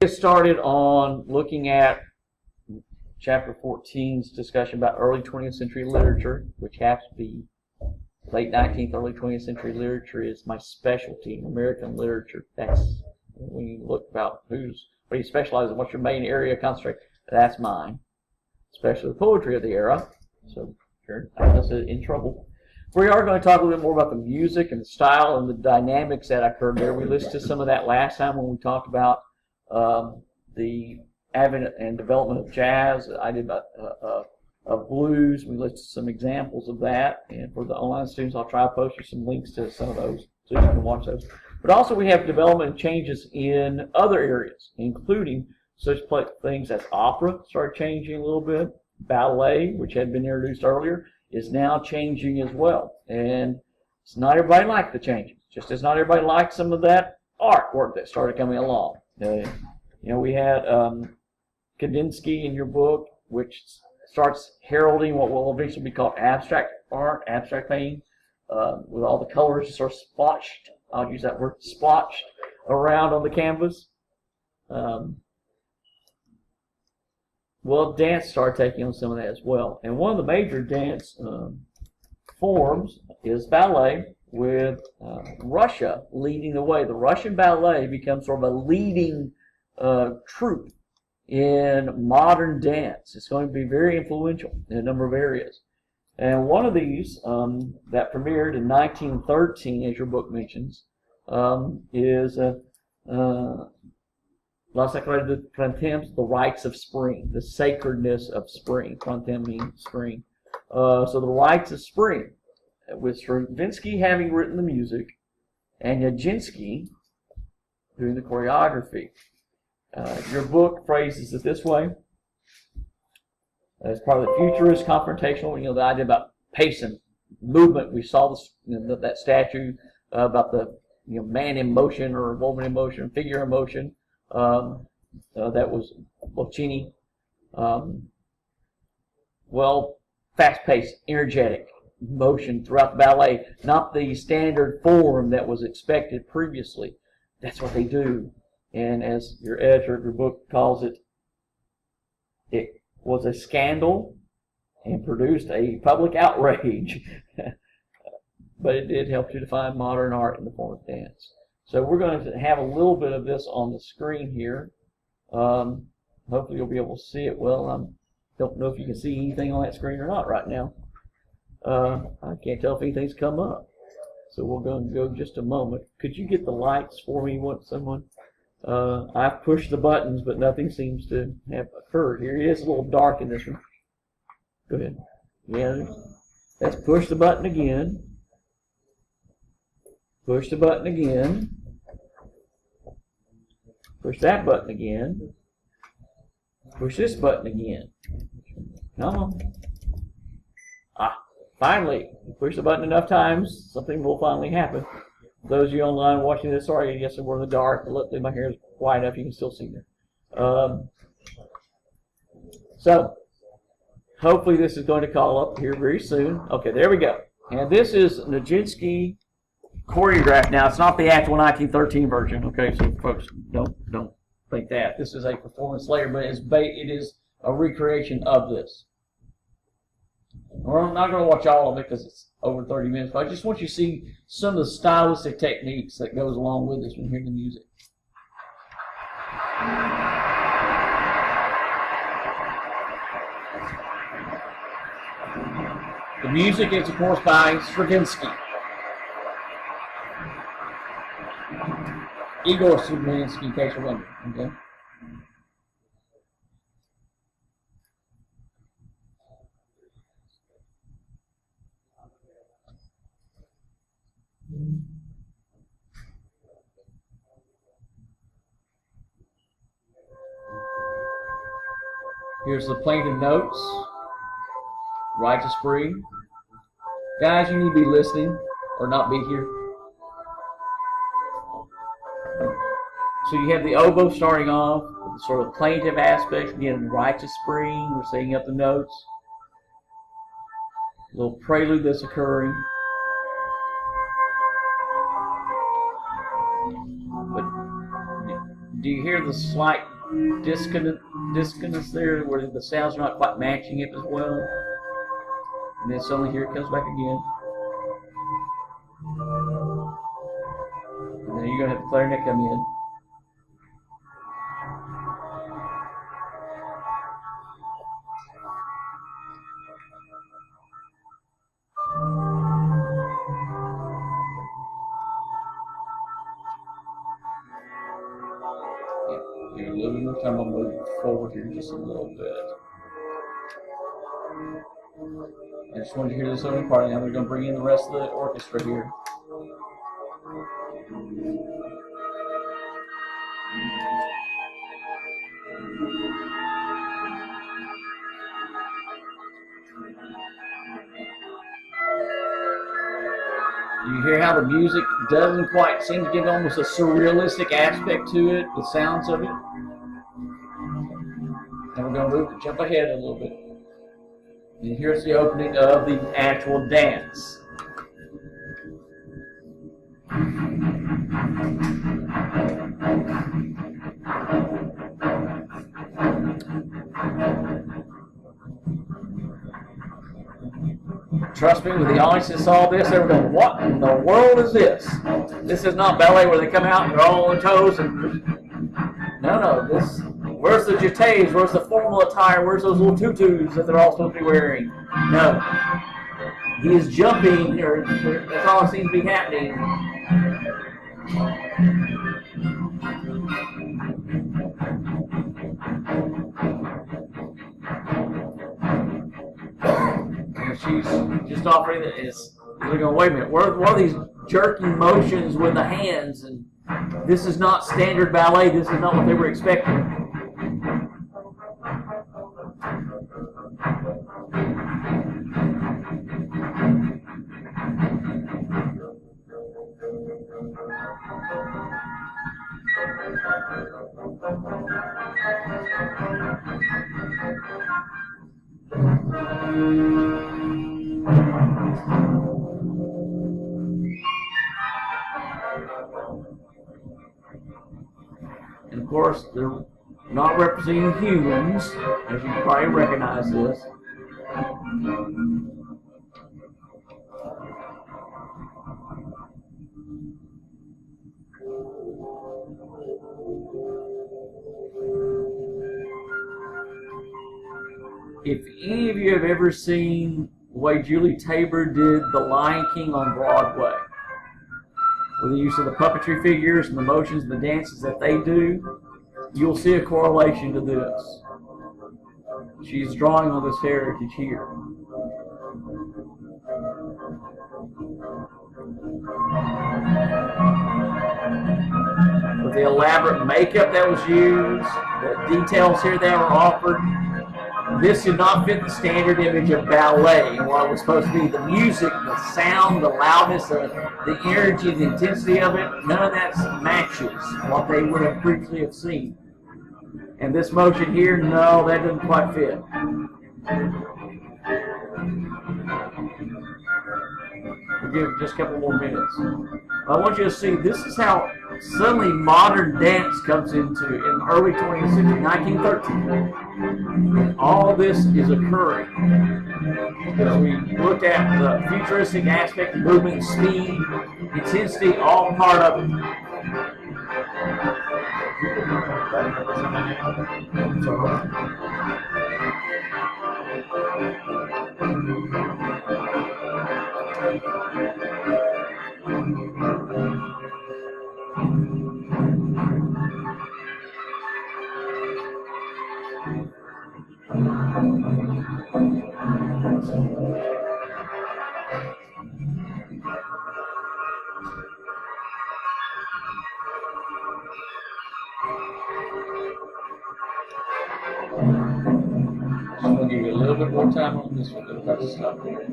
get started on looking at Chapter 14's discussion about early 20th century literature, which happens to be late 19th, early 20th century literature is my specialty, American literature. That's when you look about what do you specialize in, what's your main area of concentration, that's mine, especially the poetry of the era. So you're in trouble. We are going to talk a little bit more about the music and the style and the dynamics that occurred there. We listed some of that last time when we talked about the advent and development of jazz. I did about of blues. We listed some examples of that, and for the online students, I'll try to post you some links to some of those so you can watch those. But also we have development and changes in other areas, including such things as opera started changing a little bit. Ballet, which had been introduced earlier, is now changing as well. And it's not everybody liked the changes, just as not everybody liked some of that artwork that started coming along. We had Kandinsky in your book, which starts heralding what will eventually be called abstract art, abstract painting, with all the colors sort of splotched, I'll use that word, splotched around on the canvas. Well, dance started taking on some of that as well. And one of the major dance forms is ballet, with Russia leading the way. The Russian ballet becomes sort of a leading troupe in modern dance. It's going to be very influential in a number of areas. And one of these that premiered in 1913, as your book mentions, is La Sacrée de Printemps, the rites of spring, the sacredness of spring. Printemps means spring. So the rites of spring, with Stravinsky having written the music and Yajinsky doing the choreography. Your book phrases it this way. As part of the futurist confrontational, the idea about pace and movement. We saw this, that statue about the man in motion or woman in motion, figure in motion. That was Boccini. Fast-paced, energetic motion throughout the ballet, not the standard form that was expected previously. That's what they do. And as your editor of your book calls it, it was a scandal and produced a public outrage. But it did help to define modern art in the form of dance. So we're going to have a little bit of this on the screen here. Hopefully you'll be able to see it well. I don't know if you can see anything on that screen or not right now. I can't tell if anything's come up. So we're going to go just a moment. Could you get the lights for me, someone? I've pushed the buttons, but nothing seems to have occurred here. It is a little dark in this one. Go ahead. Yeah, let's push the button again. Push the button again. Push that button again. Push this button again. Come on. Finally. Push the button enough times, something will finally happen. Those of you online watching this, sorry, yes, we're in the dark, but luckily my hair is white enough you can still see me. So, hopefully this is going to call up here very soon. Okay, there we go. And this is Nijinsky choreographed. Now, it's not the actual 1913 version, okay, so folks, don't think that. This is a performance later, but it is a recreation of this. We're not going to watch all of it because it's over 30 minutes, but I just want you to see some of the stylistic techniques that goes along with this when you hear the music. The music is, of course, by Stravinsky. Igor Stravinsky, in case you're wondering. Okay. Here's the plaintive notes. Right to spring. Guys, you need to be listening or not be here. So you have the oboe starting off with the sort of plaintive aspect. Again, right to spring. We're setting up the notes. A little prelude that's occurring. But do you hear the slight disconnects there where the sounds are not quite matching it as well. And then suddenly here it comes back again. And then you're going to have the clarinet come in. Here, a little bit more time. I'll move forward here just a little bit. I just wanted to hear this opening part. Now we're going to bring in the rest of the orchestra here. You hear how the music doesn't quite seem to give almost a surrealistic aspect to it, the sounds of it. And we're going to jump ahead a little bit. And here's the opening of the actual dance. Trust me, with the audience that saw this, they were going, what in the world is this? This is not ballet where they come out and they're all on their toes. And no, this. Where's the jetés? Where's the formal attire? Where's those little tutus that they're all supposed to be wearing? No. He is jumping, or that's all that seems to be happening. And she's just offering it. They're going, wait a minute, what are these jerking motions with the hands? And this is not standard ballet. This is not what they were expecting. And of course, they're not representing humans, as you probably recognize this. If any of you have ever seen the way Julie Tabor did The Lion King on Broadway, with the use of the puppetry figures and the motions and the dances that they do, you'll see a correlation to this. She's drawing on this heritage here. With the elaborate makeup that was used, the details here that were offered, this did not fit the standard image of ballet and what it was supposed to be. The music, the sound, the loudness, the energy, the intensity of it, none of that matches what they would have previously have seen. And this motion here, no, that doesn't quite fit. We'll give it just a couple more minutes. I want you to see, this is how suddenly modern dance comes into in the early 20th century, 1913. And all this is occurring. Because we looked at the futuristic aspect, movement, speed, intensity, all part of it. I'm going to give you a little bit more time on this one. I'm about to stop there.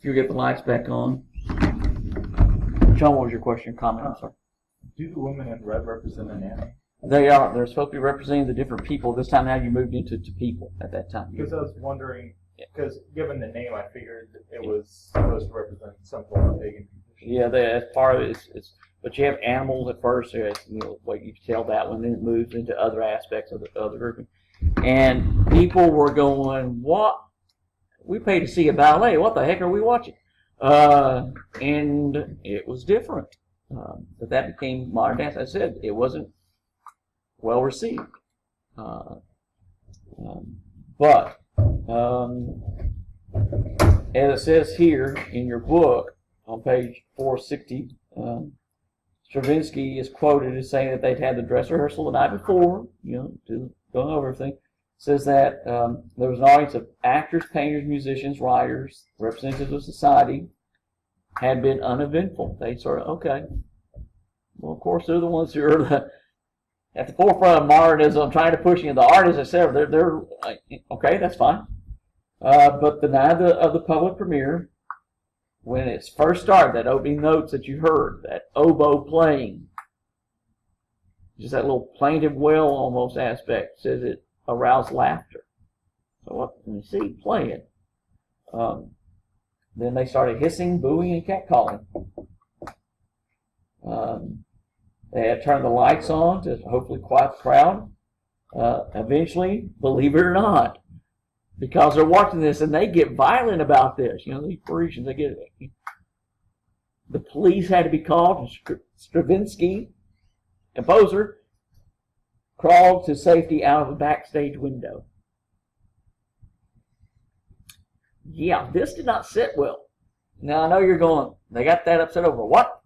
You get the lights back on. John, what was your question or comment? I'm sorry. Do the women in red represent an animal? They are. They're supposed to be representing the different people. This time now you moved into people at that time. Because I was wondering, because given the name, I figured it was supposed to represent some form of pagan tradition. Yeah, that's part of it. But you have animals at first. You know, what you can tell that one, then it moves into other aspects of the other grouping. And people were going, "What? We paid to see a ballet. What the heck are we watching?" And it was different. But that became modern dance. I said it wasn't well received. But as it says here in your book on page 460, Stravinsky is quoted as saying that they'd had the dress rehearsal the night before, going over everything. It says that there was an audience of actors, painters, musicians, writers, representatives of society, had been uneventful. They sort of, okay. Well, of course, they're the ones who are at the forefront of modernism, trying to push the artists, etc. They're okay, that's fine. But the night of the public premiere, when it first started, that opening notes that you heard, that oboe playing, just that little plaintive wail almost aspect, says it aroused laughter. So what can you see? Playing. Then they started hissing, booing, and catcalling. They had turned the lights on to hopefully quiet the crowd. Eventually, believe it or not, because they're watching this and they get violent about this. These Parisians, they get it. The police had to be called, and Stravinsky, composer, crawled to safety out of a backstage window. Yeah, this did not sit well. Now, I know you're going, they got that upset over what?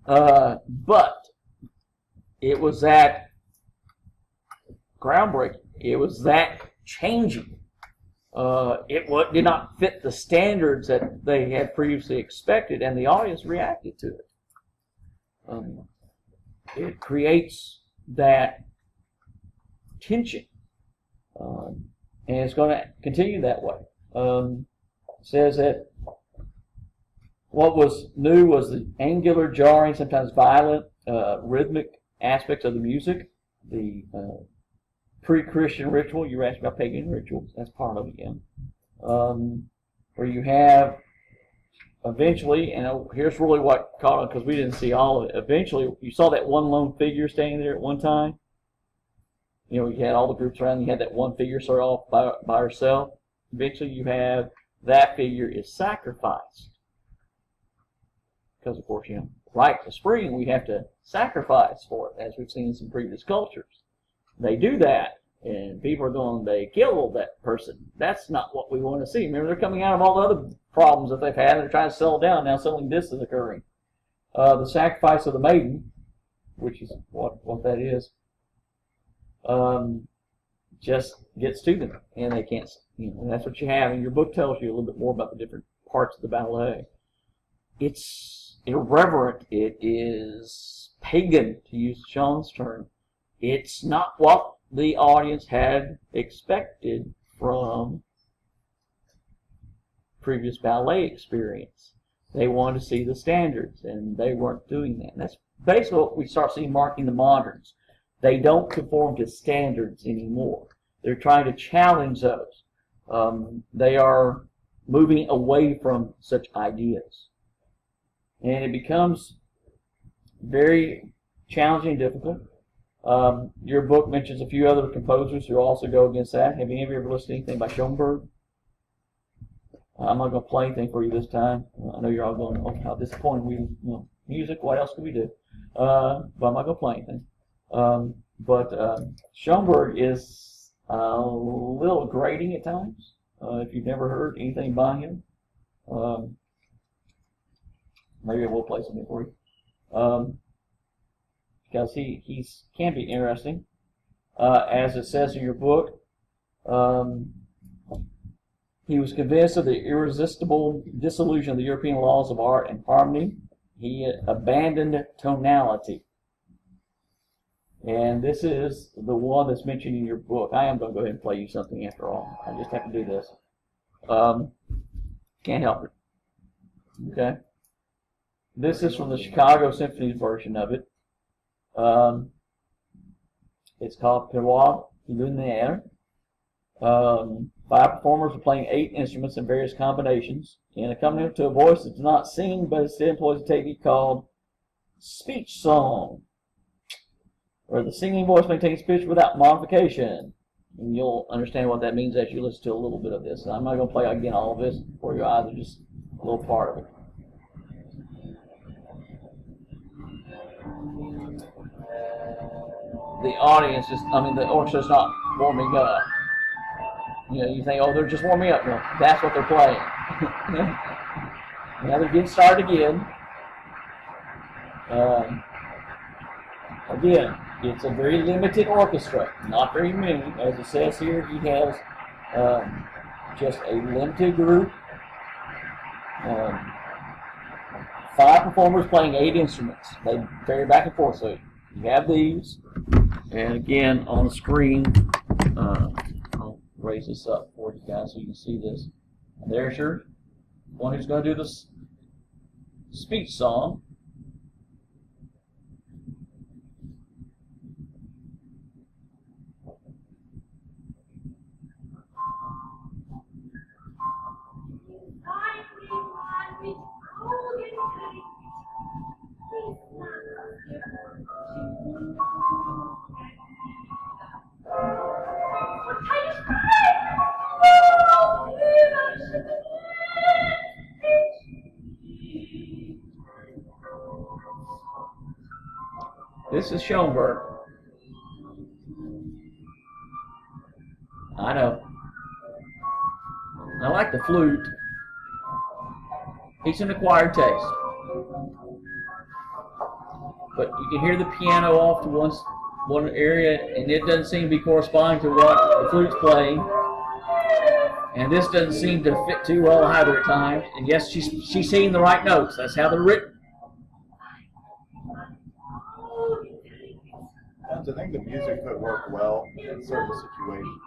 But it was that groundbreaking. It was that changing. It did not fit the standards that they had previously expected, and the audience reacted to it. It creates that tension, and it's going to continue that way. Says that what was new was the angular, jarring, sometimes violent, rhythmic aspects of the music, the pre-Christian ritual. You were asking about pagan rituals. That's part of it, yeah. Where you have eventually, and here's really what caught on, because we didn't see all of it. Eventually, you saw that one lone figure standing there at one time. You had all the groups around. You had that one figure sort of off by herself. Eventually, you have that figure is sacrificed. Because, of course, right to spring, we have to sacrifice for it, as we've seen in some previous cultures. They do that, and people are going, they killed that person. That's not what we want to see. Remember, they're coming out of all the other problems that they've had, and they're trying to settle down. Now something this is occurring. The sacrifice of the maiden, which is what that is, just gets to them, and they can't, and that's what you have. And your book tells you a little bit more about the different parts of the ballet. It's irreverent. It is pagan, to use Sean's term. It's not what the audience had expected from previous ballet experience. They wanted to see the standards, and they weren't doing that. And that's basically what we start seeing marking the moderns. They don't conform to standards anymore. They're trying to challenge those. They are moving away from such ideas. And it becomes very challenging and difficult. Your book mentions a few other composers who also go against that. Have any of you ever listened to anything by Schoenberg? I'm not going to play anything for you this time. I know you're all going, oh, how disappointing. Music, what else can we do? But I'm not going to play anything. But Schoenberg is a little grating at times. If you've never heard anything by him, maybe I will play something for you. Because he can be interesting. As it says in your book, he was convinced of the irresistible disillusion of the European laws of art and harmony. He abandoned tonality. And this is the one that's mentioned in your book. I am going to go ahead and play you something after all. I just have to do this. Can't help it. Okay. This is from the Chicago Symphony's version of it. It's called Pirogue Lunaire. 5 performers are playing 8 instruments in various combinations, and accompaniment to a voice that does not sing, but instead employs a technique called speech song, where the singing voice maintains pitch without modification. And you'll understand what that means as you listen to a little bit of this. And I'm not going to play again all of this for your eyes, just a little part of it. The audience is, the orchestra's not warming up. You know, you think, oh, they're just warming up. No, that's what they're playing. Now they're getting started again. Again, it's a very limited orchestra, not very many. As it says here, he has just a limited group. 5 performers playing 8 instruments. They vary back and forth. So you have these, and again on the screen, I'll raise this up for you guys so you can see this. And there's your one who's going to do this speech song. This is Schoenberg. I know. I like the flute. It's an acquired taste. But you can hear the piano off to one area, and it doesn't seem to be corresponding to what the flute's playing. And this doesn't seem to fit too well either at times. And yes, she's singing the right notes. That's how they're written. I think the music could work well in certain situations.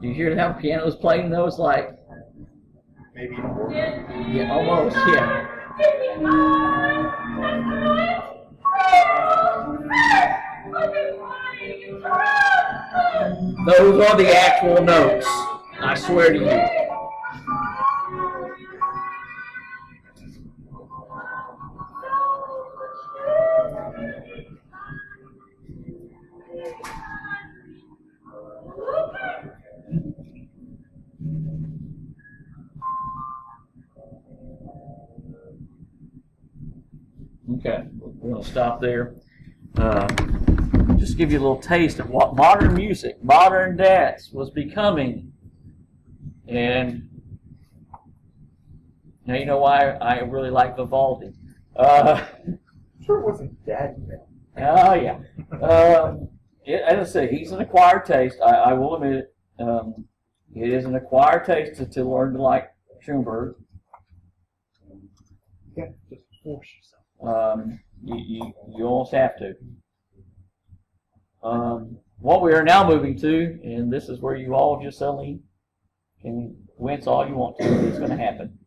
Do you hear how the piano is playing though? It's like maybe more. Yeah, almost, yeah. Those are the actual notes. I swear to you. Okay, we're going to stop there. Just give you a little taste of what modern music, modern dance was becoming. And now you know why I really like Vivaldi. Sure it wasn't that bad. Oh, yeah. As I say, he's an acquired taste. I will admit it. It is an acquired taste to learn to like Schoenberg. Yeah, just force yourself. You almost have to. What we are now moving to, and this is where you all just suddenly can wince all you want to. It's going to happen.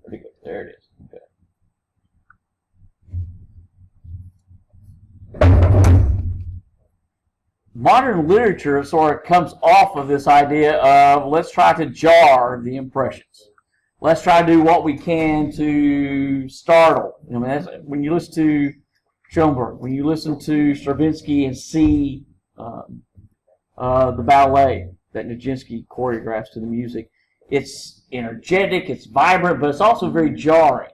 Pretty good. There it is. Okay. Modern literature sort of comes off of this idea of let's try to jar the impressions. Let's try to do what we can to startle. I mean, that's, when you listen to Schoenberg, when you listen to Stravinsky and see the ballet that Nijinsky choreographs to the music, it's energetic, it's vibrant, but it's also very jarring.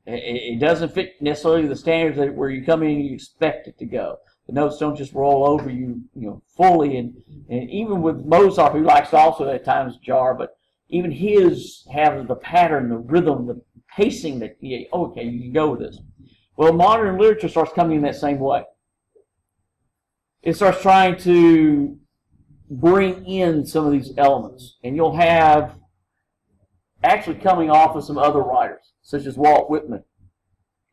It doesn't fit necessarily the standards that where you come in and you expect it to go. The notes don't just roll over you, fully. And even with Mozart, who likes to also at times jar, but even his have the pattern, the rhythm, the pacing that, okay, you can go with this. Well, modern literature starts coming in that same way. It starts trying to bring in some of these elements. And you'll have actually coming off of some other writers, such as Walt Whitman,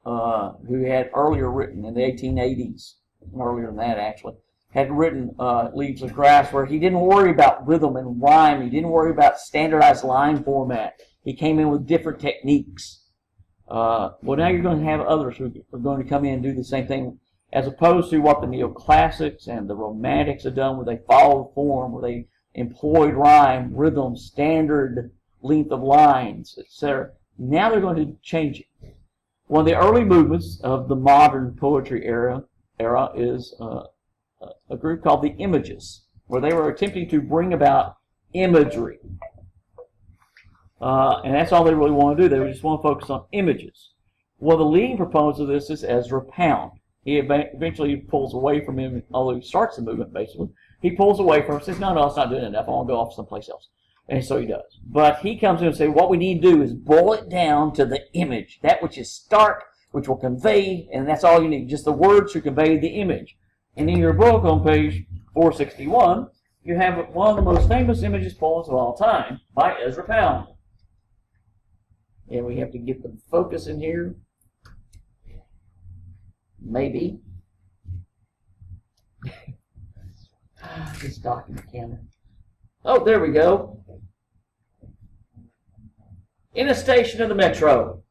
who had earlier written in the 1880s, earlier than that actually, had written Leaves of Grass, where he didn't worry about rhythm and rhyme. He didn't worry about standardized line format. He came in with different techniques. Well, now you're going to have others who are going to come in and do the same thing, as opposed to what the neoclassics and the romantics have done, where they followed form, where they employed rhyme, rhythm, standard length of lines, etc. Now they're going to change it. One of the early movements of the modern poetry era is a group called the Images, where they were attempting to bring about imagery. And that's all they really want to do. They just want to focus on images. One of the leading proponents of this is Ezra Pound. He eventually pulls away from him, although he starts the movement, basically. He pulls away from him and says, no, it's not doing enough. I want to go off someplace else. And so he does. But he comes in and says, what we need to do is boil it down to the image, that which is stark, which will convey, and that's all you need, just the words to convey the image. And in your book on page 461, you have one of the most famous Images poems of all time by Ezra Pound. And we have to get the focus in here. Maybe. This document camera. Oh, there we go. In a station of the metro,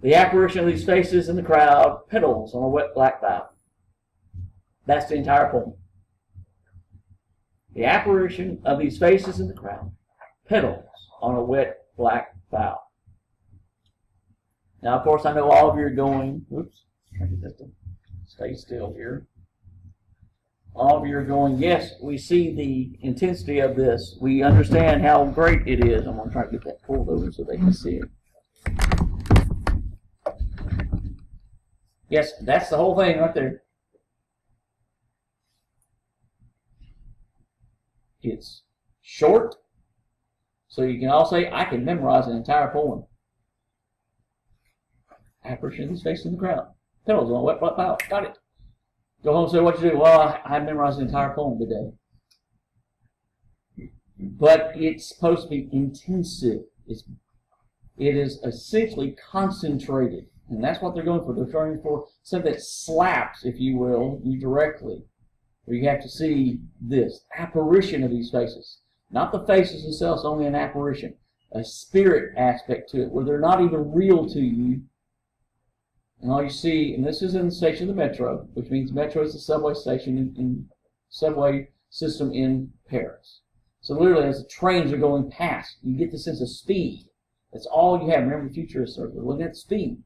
the apparition of these faces in the crowd petals on a wet black bough. That's the entire poem. The apparition of these faces in the crowd petals on a wet black bough. Now, of course, I know all of you are going, oops, I have to stay still here. All of you are going, yes, we see the intensity of this. We understand how great it is. I'm going to try to get that pulled over so they can see it. Yes, that's the whole thing right there. It's short, so you can all say, I can memorize an entire poem. Apparition of these faces in the crowd. Petals on a wet black bough. Got it. Go home and say, what you do? Well, I memorized the entire poem today. But it's supposed to be intensive. It is essentially concentrated. And that's what they're going for. They're trying for something that slaps, if you will, you directly. Where you have to see this apparition of these faces. Not the faces themselves, only an apparition. A spirit aspect to it, where they're not even real to you. And all you see, and this is in the station of the metro, which means metro is the subway station in subway system in Paris. So literally, as the trains are going past, you get the sense of speed. That's all you have. Remember, futurists are looking at speed.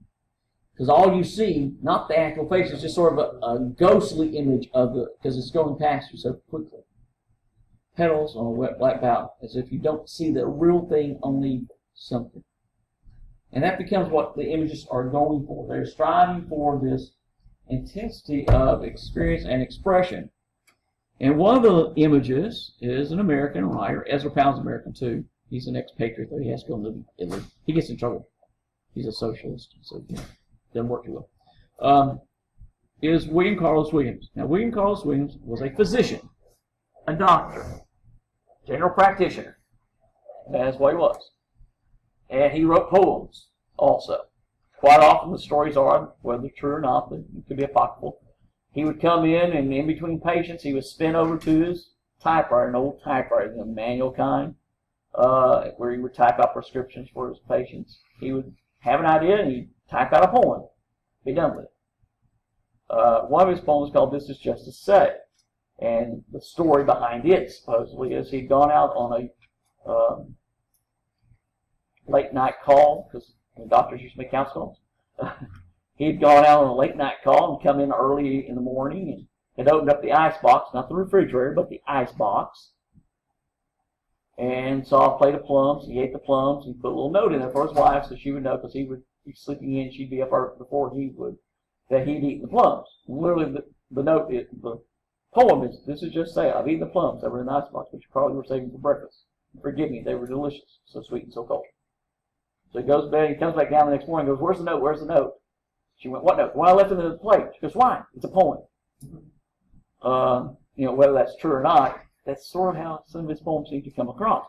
Because all you see, not the actual face, is just sort of a ghostly image of it, because it's going past you so quickly. Petals on a wet black bough, as if you don't see the real thing, only something. And that becomes what the Images are going for. They're striving for this intensity of experience and expression. And one of the Images is an American writer. Ezra Pound's American too. He's an expatriate, though he has to go and live in Italy. He gets in trouble. He's a socialist, so it doesn't work too well. Is William Carlos Williams. Now, William Carlos Williams was a physician, a doctor, general practitioner. That's what he was. And he wrote poems also. Quite often the stories are, whether true or not, but it could be apocryphal. He would come in and between patients, he would spin over to his typewriter, an old typewriter, the manual kind, where he would type out prescriptions for his patients. He would have an idea and he'd type out a poem. Be done with it. One of his poems called This Is Just to Say. And the story behind it, supposedly, is he'd gone out on a late night call, because the doctors used to make house calls. He'd gone out on a late night call and come in early in the morning and had opened up the ice box, not the refrigerator, but the ice box, and saw a plate of plums. He ate the plums. He put a little note in there for his wife so she would know, because he would be sleeping in, she'd be up before he would, that he'd eaten the plums. And literally, the note, the poem is, this is just say, I've eaten the plums that were in the ice box, which you probably were saving for breakfast. Forgive me, they were delicious, so sweet and so cold. So he goes to bed, he comes back down the next morning and goes, where's the note, where's the note? She went, what note? Well, I left it in the plate. She goes, why? It's a poem. Whether that's true or not, that's sort of how some of his poems seem to come across.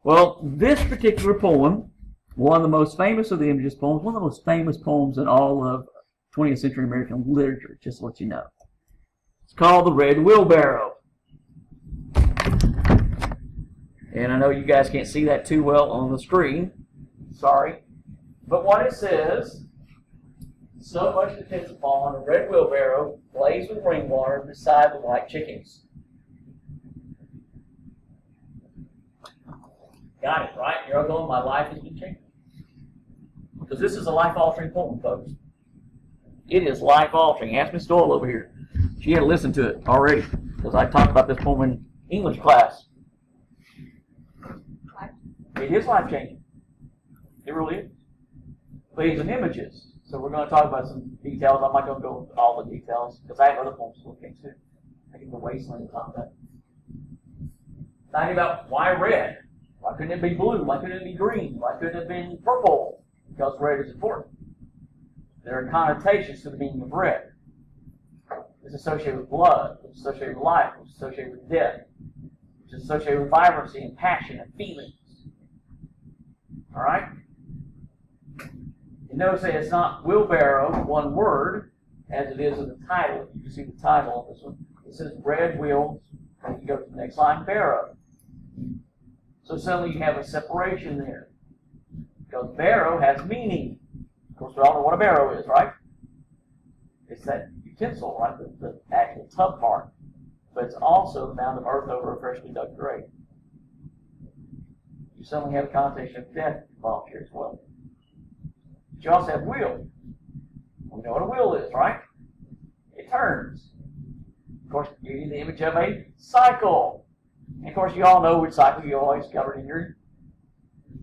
Well, this particular poem, one of the most famous of the Images poems, one of the most famous poems in all of 20th century American literature, just to let you know. It's called the red wheelbarrow. And I know you guys can't see that too well on the screen. Sorry. But what it says, so much depends upon a red wheelbarrow blazed with rainwater beside the white chickens. Got it, right? You're all going, my life has been changed. Because this is a life-altering poem, folks. It is life-altering. Ask Miss Doyle over here. She had listened to it already. Because I talked about this poem in English class. It is life-changing. It really is. But it's in images. So we're going to talk about some details. I'm not going to go into all the details because I have other poems to look into. I think the wasteland is on that. Talking about why red? Why couldn't it be blue? Why couldn't it be green? Why couldn't it have been purple? Because red is important. There are connotations to the meaning of red. It's associated with blood. It's associated with life. It's associated with death. It's associated with vibrancy and passion and feelings. All right? And notice that it's not wheelbarrow, one word, as it is in the title. You can see the title of this one. It says red wheels, and you go to the next line, barrow. So suddenly you have a separation there. Because barrow has meaning. Of course, we all know what a barrow is, right? It's that utensil, right? The actual tub part. But it's also the mound of earth over a freshly dug grave. You suddenly have a connotation of death involved here as well. But you also have wheel. We know what a wheel is, right? It turns. Of course, you need the image of a cycle. And of course, you all know which cycle you always covered in your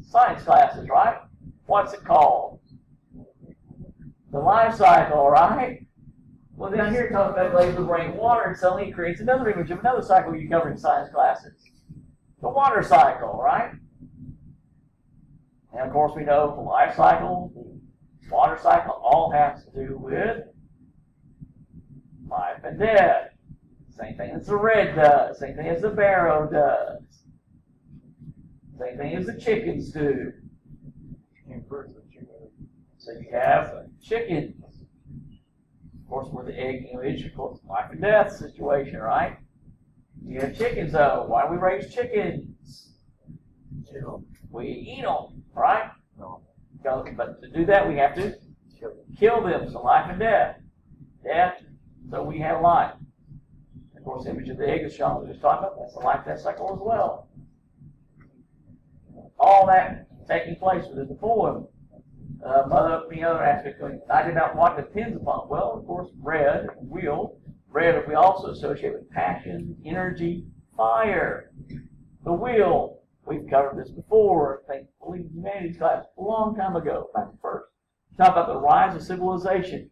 science classes, right? What's it called? The life cycle, right? Well, down here it talks about blades of rainwater, and suddenly it creates another image of another cycle you covered in science classes. The water cycle, right? And of course, we know the life cycle, the water cycle, all has to do with life and death. Same thing as the red does. Same thing as the barrow does. Same thing as the chickens do. So you have chickens. Of course, we're the egg image, of course, life and death situation, right? You have chickens, though. Why do we raise chickens? We eat them, right? No. But to do that, we have to kill them. So life and death. Death, so we have life. Of course, the image of the egg is Sean was just talking about. That's the life-death cycle as well. All that taking place within the poem. The other aspect of it, I did not what depends upon. Well, of course, red, wheel. Red, we also associate with passion, energy, fire. The wheel, we've covered this before. I believe humanities class a long time ago, back at first. Talk about the rise of civilization.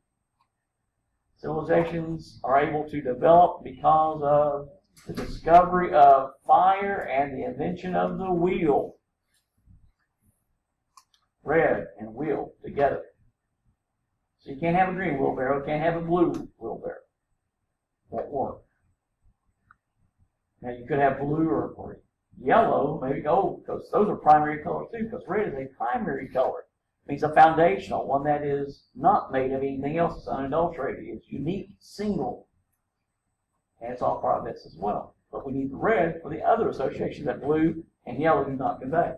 Civilizations are able to develop because of the discovery of fire and the invention of the wheel. Red and wheel together. So you can't have a green wheelbarrow, can't have a blue wheelbarrow. Won't work. Now you could have blue or yellow, maybe gold, because those are primary colors too, because red is a primary color. It means a foundational, one that is not made of anything else. It's unadulterated. It's unique, single. And it's all part of this as well. But we need the red for the other associations that blue and yellow do not convey.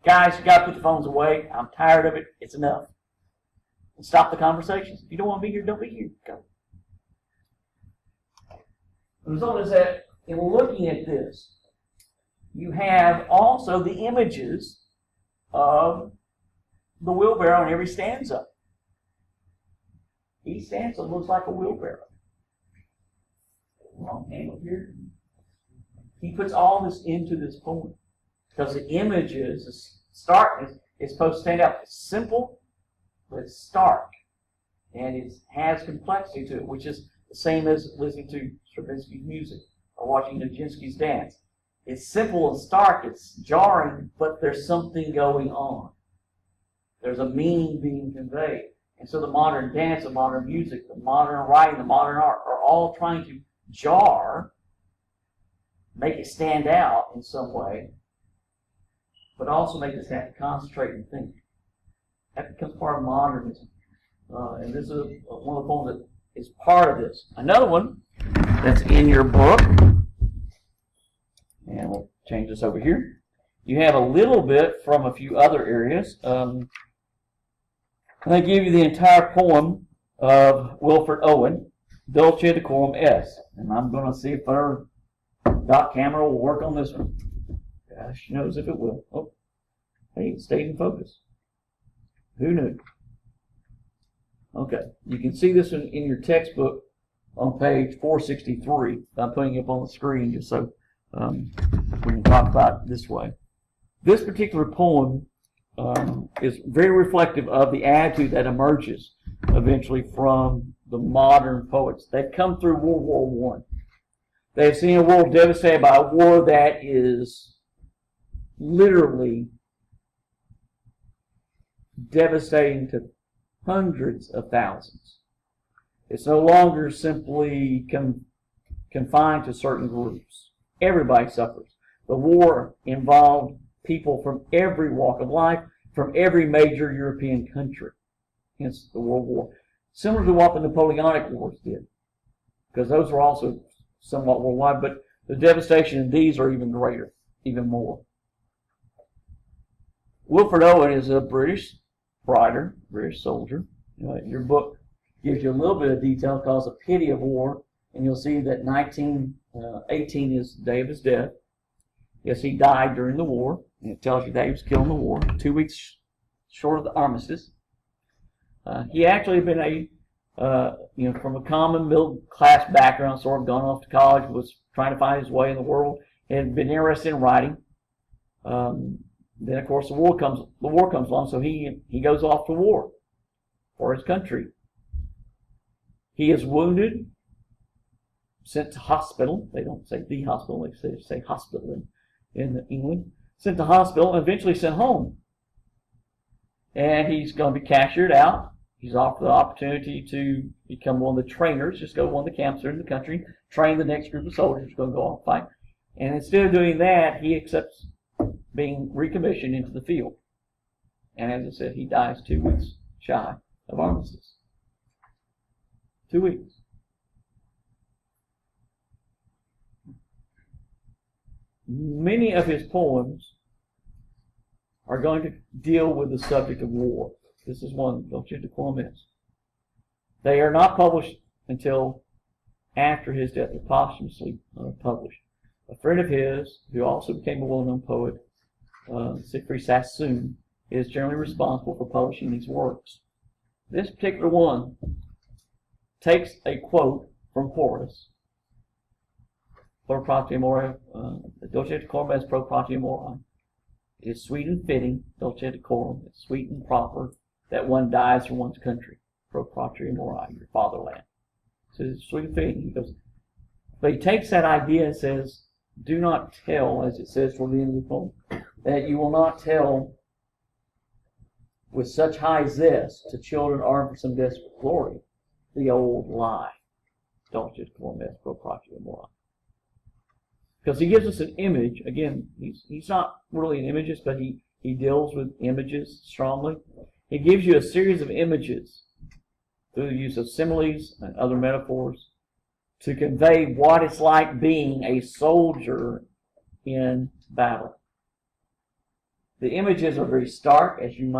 Guys, you got to put the phones away. I'm tired of it. It's enough. And stop the conversations. If you don't want to be here, don't be here. Go. The result is that in looking at this, you have also the images of the wheelbarrow in every stanza. Each stanza looks like a wheelbarrow. Long handle here. He puts all this into this poem because the images, the starkness, is supposed to stand out. It's simple, but it's stark, and it has complexity to it, which is the same as listening to Stravinsky's music or watching Nijinsky's dance. It's simple and stark, it's jarring, but there's something going on. There's a meaning being conveyed. And so the modern dance, the modern music, the modern writing, the modern art are all trying to jar, make it stand out in some way, but also make us have to concentrate and think. That becomes part of modernism. And this is one of the poems that is part of this. Another one that's in your book, and we'll change this over here. You have a little bit from a few other areas. They give you the entire poem of Wilfred Owen, Dulce Decorum Est. And I'm going to see if our dot camera will work on this one. Gosh knows if it will. Oh, hey, it stayed in focus. Who knew? Okay, you can see this one in your textbook on page 463. I'm putting it up on the screen just so we can talk about it this way. This particular poem is very reflective of the attitude that emerges eventually from the modern poets. They've come through World War I. They've seen a world devastated by a war that is literally devastating to hundreds of thousands. It's no longer simply confined to certain groups. Everybody suffers. The war involved people from every walk of life, from every major European country. Hence the World War. Similar to what the Napoleonic Wars did, because those were also somewhat worldwide, but the devastation in these are even greater, even more. Wilfred Owen is a British writer, British soldier. Your book gives you a little bit of detail called The Pity of War, and you'll see that 1918 is the day of his death. Yes, he died during the war, and it tells you that he was killed in the war, 2 weeks short of the armistice. He actually had been from a common middle class background, sort of gone off to college, was trying to find his way in the world, and had been interested in writing. Then, of course, the war comes along, so he goes off to war for his country. He is wounded, sent to hospital. They don't say the hospital; they say hospital in England. Sent to hospital, and eventually sent home. And he's going to be cashiered out. He's offered the opportunity to become one of the trainers, just go to one of the camps in the country, train the next group of soldiers who are going to go off and fight. And instead of doing that, he accepts being recommissioned into the field. And as I said, he dies 2 weeks shy of armistice. 2 weeks. Many of his poems are going to deal with the subject of war. This is one, Dulce Decorum Est. They are not published until after his death. They're posthumously published. A friend of his, who also became a well-known poet, Siegfried Sassoon, is generally responsible for publishing these works. This particular one takes a quote from Horace, Pro Patria Mori, Dulce Decorum Est Pro Patria Mori. It is sweet and fitting, Dulce Decorum, it's sweet and proper, that one dies for one's country, Pro Patria Mori, your fatherland. So it's sweet and fitting. He goes, but he takes that idea and says, do not tell, as it says toward the end of the poem, that you will not tell with such high zest to children armed for some desperate glory the old lie, Dulce Decorum Est Pro Patria Mori. Because he gives us an image. Again, he's not really an imagist, but he deals with images strongly. He gives you a series of images through the use of similes and other metaphors to convey what it's like being a soldier in battle. The images are very stark, as you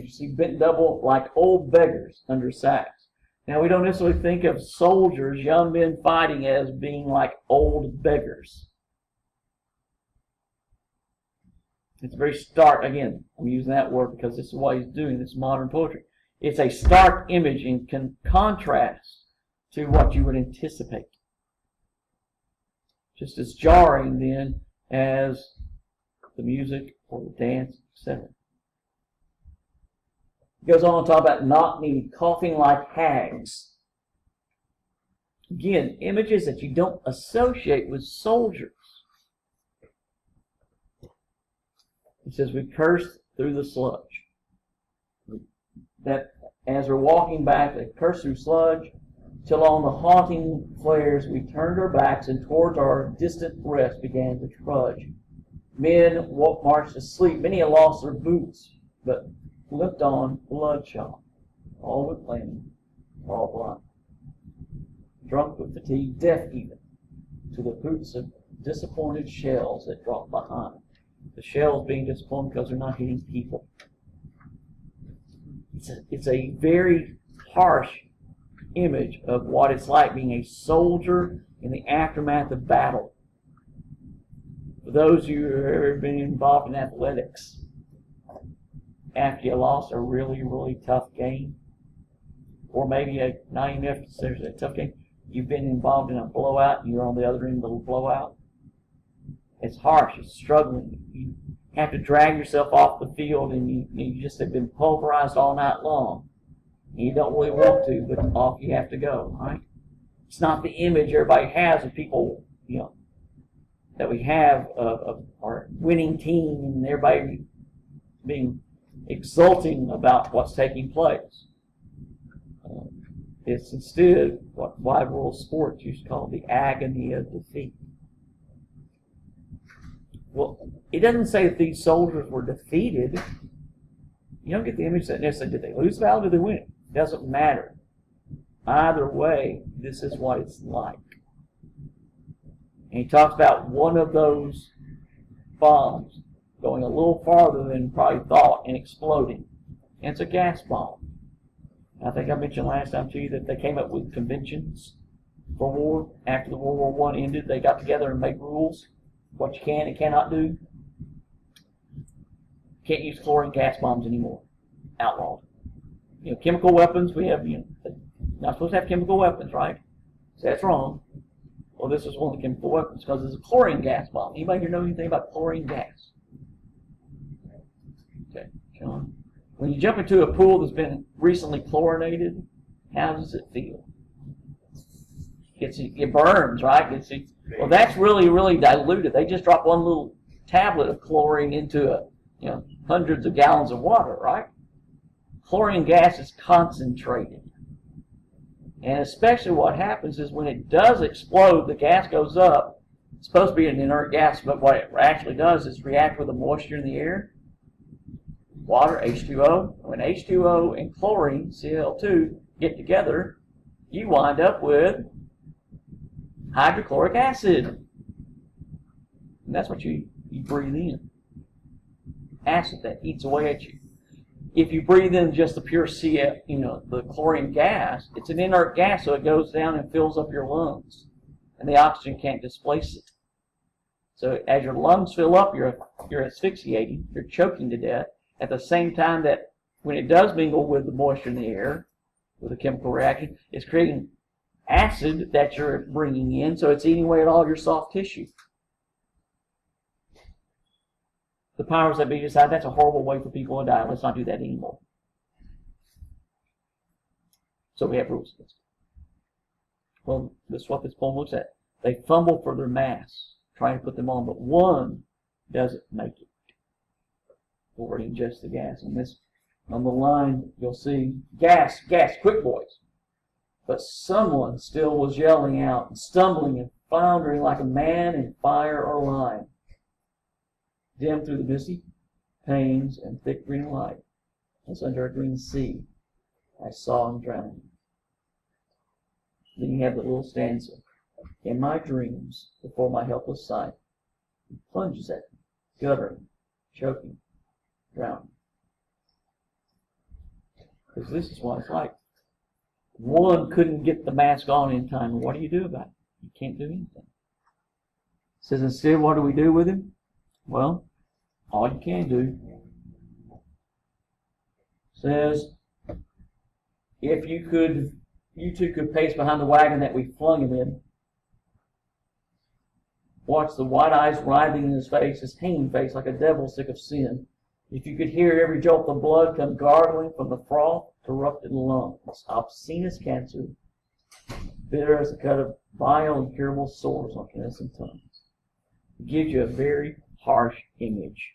see bent double like old beggars under sacks. Now, we don't necessarily think of soldiers, young men fighting, as being like old beggars. It's very stark. Again, I'm using that word because this is what he's doing, this modern poetry. It's a stark image in contrast to what you would anticipate. Just as jarring, then, as the music or the dance, etc. He goes on to talk about knock-kneed, coughing like hags. Again, images that you don't associate with soldiers. He says, we cursed through the sludge. That as we're walking back, they curse through sludge, till on the haunting flares we turned our backs and towards our distant rest began to trudge. Men marched asleep. Many had lost their boots, but limped on bloodshot, all with lame, all blind. drunk with fatigue, deaf even, to the hoots of disappointed shells that drop behind. The shells being disappointed because they're not hitting people. It's a very harsh image of what it's like being a soldier in the aftermath of battle. For those of you who have ever been involved in athletics, after you lost a really, really tough game, or maybe not even after there's a tough game, you've been involved in a blowout and you're on the other end of the blowout. It's harsh, it's struggling. You have to drag yourself off the field and you just have been pulverized all night long. You don't really want to, but off you have to go, right? It's not the image everybody has of people, that we have of our winning team and everybody being exulting about what's taking place. It's instead what Wide World Sports used to call the agony of defeat. Well, it doesn't say that these soldiers were defeated. You don't get the image that necessarily did they lose the battle or did they win it? It doesn't matter. Either way, this is what it's like. And he talks about one of those bombs going a little farther than probably thought and exploding. And it's a gas bomb. I think I mentioned last time to you that they came up with conventions for war. After the World War I ended, they got together and made rules. What you can and cannot do. Can't use chlorine gas bombs anymore. Outlawed. Chemical weapons, we have, not supposed to have chemical weapons, right? So that's wrong. Well, this is one of the chemical weapons because it's a chlorine gas bomb. Anybody here know anything about chlorine gas? Okay, John. When you jump into a pool that's been recently chlorinated, how does it feel? It burns, right? Well, that's really, really diluted. They just drop one little tablet of chlorine into hundreds of gallons of water, right? Chlorine gas is concentrated. And especially what happens is when it does explode, the gas goes up. It's supposed to be an inert gas, but what it actually does is react with the moisture in the air. Water, H2O. When H2O and chlorine, Cl2, get together, you wind up with hydrochloric acid. And that's what you breathe in. Acid that eats away at you. If you breathe in just the pure Cl, the chlorine gas, it's an inert gas, so it goes down and fills up your lungs. And the oxygen can't displace it. So as your lungs fill up, you're asphyxiating, you're choking to death, at the same time that when it does mingle with the moisture in the air, with a chemical reaction, it's creating acid that you're bringing in, so it's eating away at all your soft tissue. The powers that be decide that's a horrible way for people to die. Let's not do that anymore. So we have rules against it. Well, this is what this poem looks at. They fumble for their masks, trying to put them on, but one doesn't make it. Or ingest the gas. And this, on the line, you'll see, gas, quick boys. But someone still was yelling out and stumbling and floundering like a man in fire or lime. Dim through the misty panes and thick green light, as under a green sea, I saw him drowning. Then you have the little stanza. In my dreams, before my helpless sight, he plunges at me, guttering, choking, drowning. Because this is what it's like. One couldn't get the mask on in time. What do you do about it? You can't do anything. It says instead, what do we do with him? Well, all you can do says, if you two could pace behind the wagon that we flung him in, watch the white eyes writhing in his face, his hanging face like a devil sick of sin. If you could hear every jolt of blood come gargling from the froth corrupted lungs, obscene as cancer, bitter as a cut of vile incurable sores on innocent tongues. It gives you a very harsh image.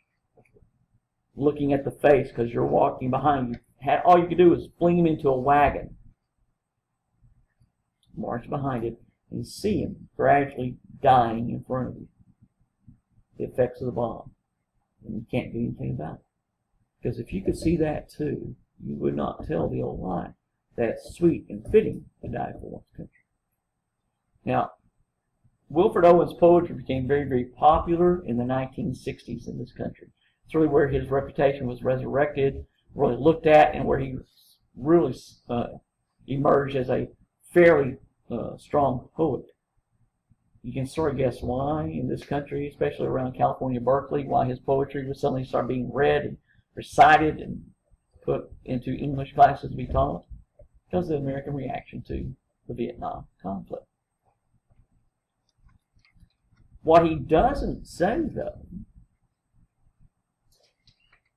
Looking at the face because you're walking behind you. All you could do is fling him into a wagon, march behind it, and see him gradually dying in front of you. The effects of the bomb. And you can't do anything about it. Because if you could see that too, you would not tell the old lie that it's sweet and fitting to die for one's country. Now, Wilfred Owen's poetry became very, very popular in the 1960s in this country. It's really where his reputation was resurrected, really looked at, and where he really emerged as a fairly strong poet. You can sort of guess why in this country, especially around California, Berkeley, why his poetry was suddenly started being read and recited and put into English classes to be taught. Because of the American reaction to the Vietnam conflict. What he doesn't say, though,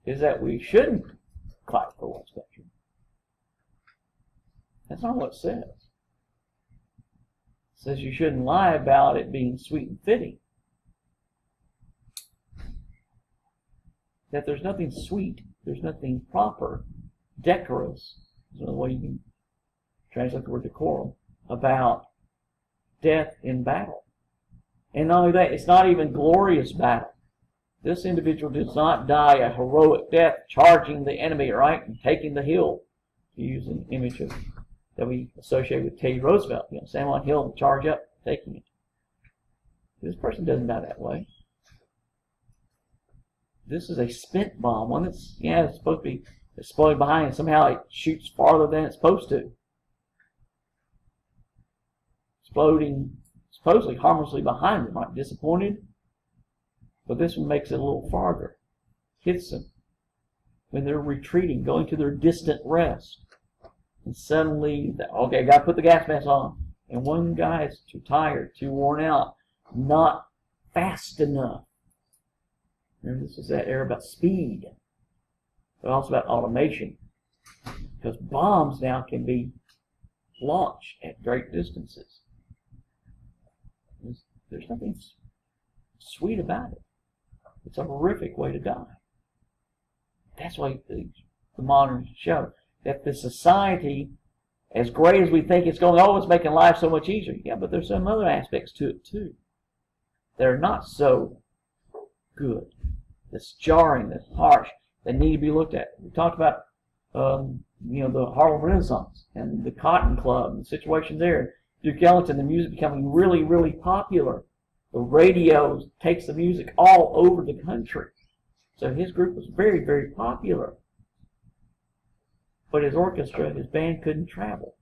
is that we shouldn't fight for one's country. That's not what it says. It says you shouldn't lie about it being sweet and fitting. That there's nothing sweet, there's nothing proper, decorous, is another way you can translate the word decorum, about death in battle. And not only that, it's not even glorious battle. This individual does not die a heroic death charging the enemy, right, and taking the hill, to use an image that we associate with Teddy Roosevelt, stand on a hill and charge up, taking it. This person doesn't die that way. This is a spent bomb, one that's, it's supposed to be exploding behind, and somehow it shoots farther than it's supposed to. Exploding supposedly harmlessly behind them, right? Disappointed, but this one makes it a little farther. Hits them when they're retreating, going to their distant rest. And suddenly, okay, got to put the gas mask on. And one guy is too tired, too worn out, not fast enough. Remember, this is that era about speed, but also about automation. Because bombs now can be launched at great distances. There's nothing sweet about it. It's a horrific way to die. That's why the moderns show that the society, as great as we think it's going, it's making life so much easier. Yeah, but there's some other aspects to it too. They're not so good. That's jarring, that's harsh, that need to be looked at. We talked about, the Harlem Renaissance and the Cotton Club and the situation there. Duke Ellington, the music becoming really, really popular. The radio takes the music all over the country. So his group was very, very popular. But his orchestra, his band couldn't travel.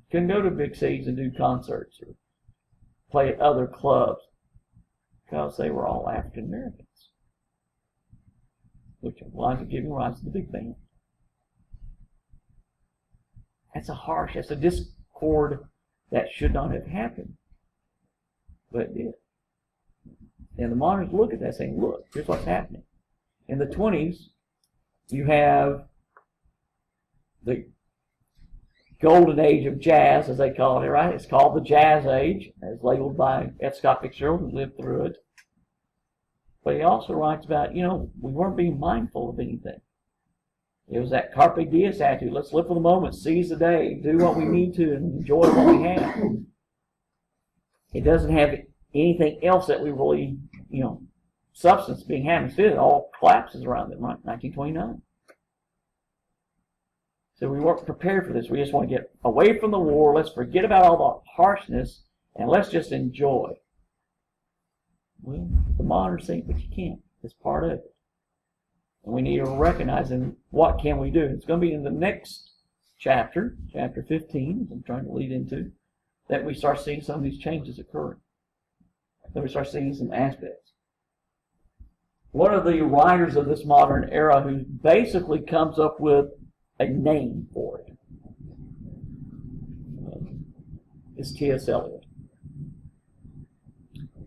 Couldn't go to big cities and do concerts or play at other clubs because they were all African Americans, which winds up giving rise to the big band. That's a discord that should not have happened, but it did. And the moderns look at that saying, look, here's what's happening. In the 20s, you have the golden age of jazz, as they call it, right? It's called the Jazz Age, as labeled by F. Scott Fitzgerald, who lived through it. But he also writes about, we weren't being mindful of anything. It was that carpe diem attitude. Let's live for the moment, seize the day, do what we need to, and enjoy what we have. It doesn't have anything else that we really, substance being had. Instead, it all collapses around them, right? 1929. So we weren't prepared for this. We just want to get away from the war. Let's forget about all the harshness, and let's just enjoy. Well, the moderns think, but you can't. It's part of it. And we need to recognize what can we do. It's going to be in the next chapter, chapter 15, I'm trying to lead into, that we start seeing some of these changes occurring. That we start seeing some aspects. One of the writers of this modern era who basically comes up with a name for it is T.S. Eliot.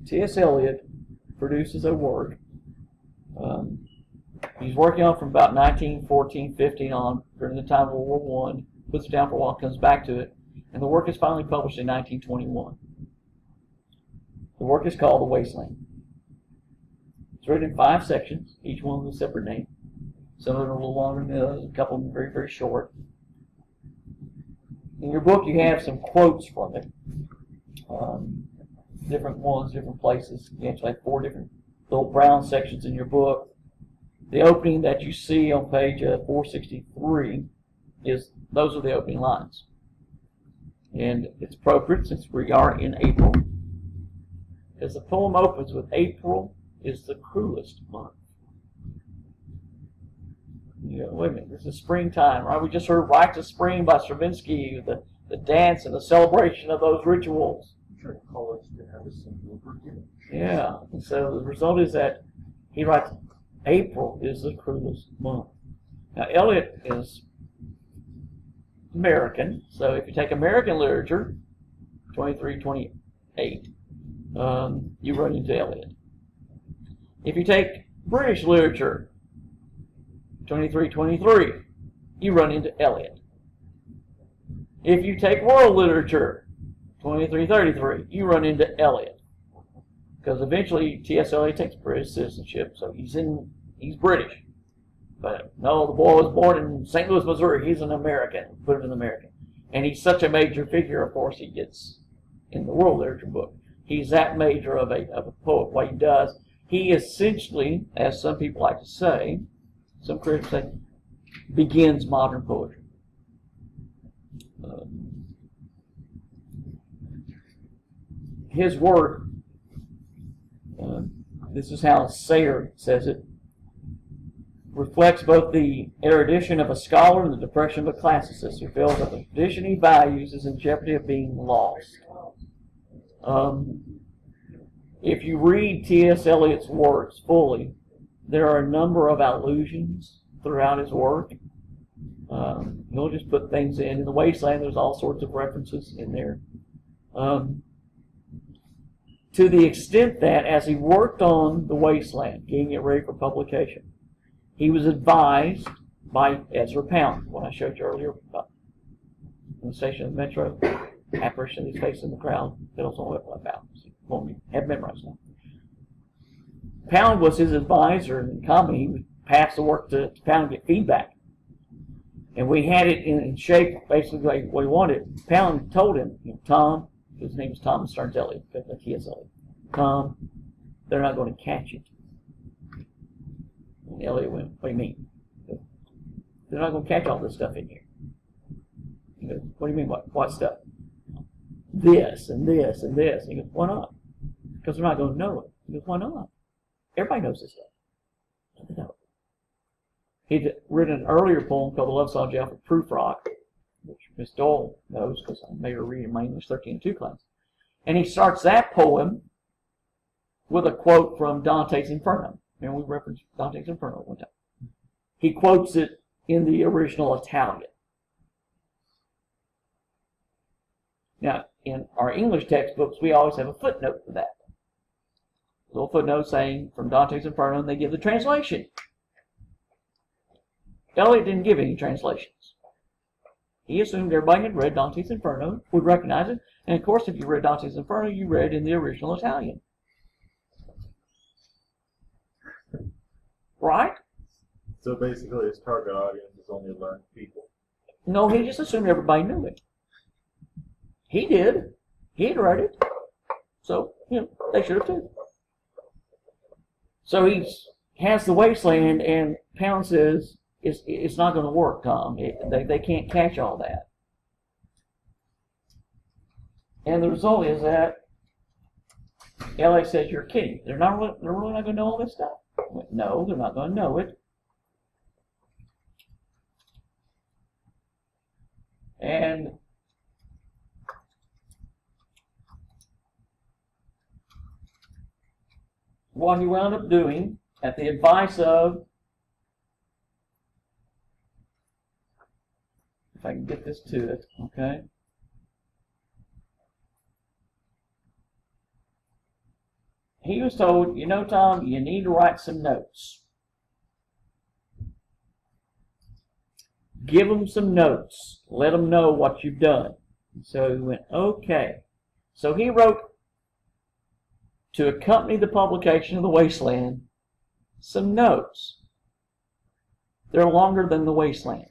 T.S. Eliot produces a work he's working on from about 1914-15 on, during the time of World War I, puts it down for a while, comes back to it, and the work is finally published in 1921. The work is called The Wasteland. It's written in 5 sections, each one with a separate name. Some of them are a little longer than others, a couple of them very, very short. In your book, you have some quotes from it. Different ones, different places. You actually have 4 different little brown sections in your book. The opening that you see on page 463 those are the opening lines. And it's appropriate since we are in April, because the poem opens with "April is the cruelest month." You go, wait a minute, this is springtime, right? We just heard "Rites of Spring" by Stravinsky, the dance and the celebration of those rituals. College to have a single beginning. Yeah, and so the result is that he writes, "April is the cruelest month." Now, Eliot is American, so if you take American literature, 23, 28, you run into Eliot. If you take British literature, 23, 23, you run into Eliot. If you take world literature, 23, 33, you run into Eliot. Because eventually T.S. Eliot takes British citizenship, so he's British. But no, the boy was born in St. Louis, Missouri. He's an American. Put him in American. And he's such a major figure, of course, he gets in the world literature book. He's that major of a poet. What he does, he essentially, as some people like to say, some critics say, begins modern poetry. His work, this is how Sayre says it, reflects both the erudition of a scholar and the depression of a classicist who feels that the tradition he values is in jeopardy of being lost. If you read T.S. Eliot's works fully, there are a number of allusions throughout his work. He'll just put things in the Wasteland, there's all sorts of references in there. To the extent that as he worked on the Wasteland, getting it ready for publication, he was advised by Ezra Pound, when I showed you earlier about in the station of the Metro, apparition of his face in the crowd, fiddles on what about. Won't have memorized now. Pound was his advisor in comedy. He would pass the work to Pound and get feedback. And we had it in shape basically like we wanted. Pound told him, Tom, his name was Thomas Stearns Eliot, but T.S. Eliot, Tom, they're not going to catch it. And Eliot went, what do you mean? They're not going to catch all this stuff in here. He goes, what do you mean, what stuff? This and this and this. And he goes, why not? Because they're not going to know it. He goes, why not? Everybody knows this stuff. They know. He'd written an earlier poem called The Love Song of Alfred Prufrock, which Miss Dole knows because I made her read in my English 13-2 class. And he starts that poem with a quote from Dante's Inferno. And we referenced Dante's Inferno one time. He quotes it in the original Italian. Now, in our English textbooks, we always have a footnote for that. A little footnote saying from Dante's Inferno, and they give the translation. Eliot didn't give any translations. He assumed everybody had read Dante's Inferno, would recognize it, and of course, if you read Dante's Inferno, you read in the original Italian. Right? So basically, his target audience is only learned people. No, he just assumed everybody knew it. He did. He had read it. So, they should have too. So he has the Wasteland, and Pound says, it's not going to work, Tom. They can't catch all that. And the result is that Eliot says, you're kidding. They're really not going to know all this stuff. I went, no, they're not going to know it. And what he wound up doing, at the advice of, if I can get this to it, okay? He was told, Tom, you need to write some notes. Give them some notes. Let them know what you've done. And so he went, okay. So he wrote, to accompany the publication of The Wasteland, some notes. They're longer than The Wasteland,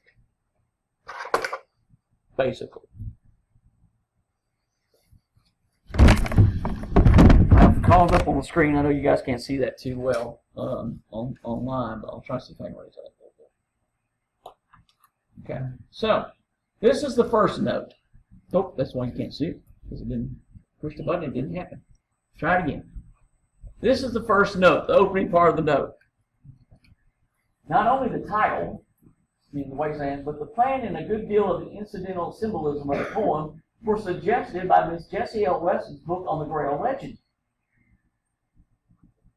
basically. I've called up on the screen. I know you guys can't see that too well online, but I'll try to see if I can raise that up a little bit. Okay, so this is the first note. Oh, that's why you can't see it, because it didn't push the button, it didn't happen. Try it again. This is the first note, the opening part of the note. Not only the title, in the wasteland, but the plan and a good deal of the incidental symbolism of the poem were suggested by Miss Jessie L. Weston's book on the Grail legend.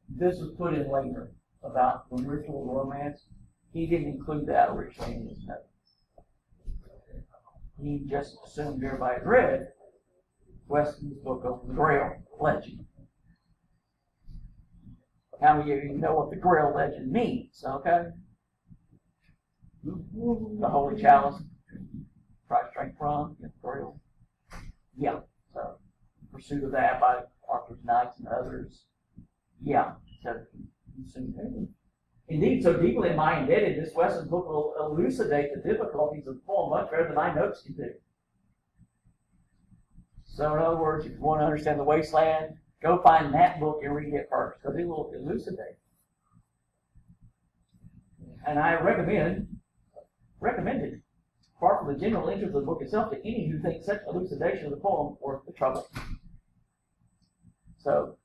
This was put in later about the ritual romance. He didn't include that originally in his note. He just assumed everybody had read Weston's book of the Grail legend. How many of you know what the Grail legend means? Okay? The Holy Chalice, Christ drank from, the Grail. Yeah, so pursuit of that by Arthur's knights and others. Yeah, so indeed, so deeply am I indebted, this Weston's book will elucidate the difficulties of the poem much better than my notes can do. So in other words, if you want to understand the wasteland, go find that book and read it first, because it will elucidate. And I recommend it, apart from the general interest of the book itself, to any who think such elucidation of the poem worth the trouble. So,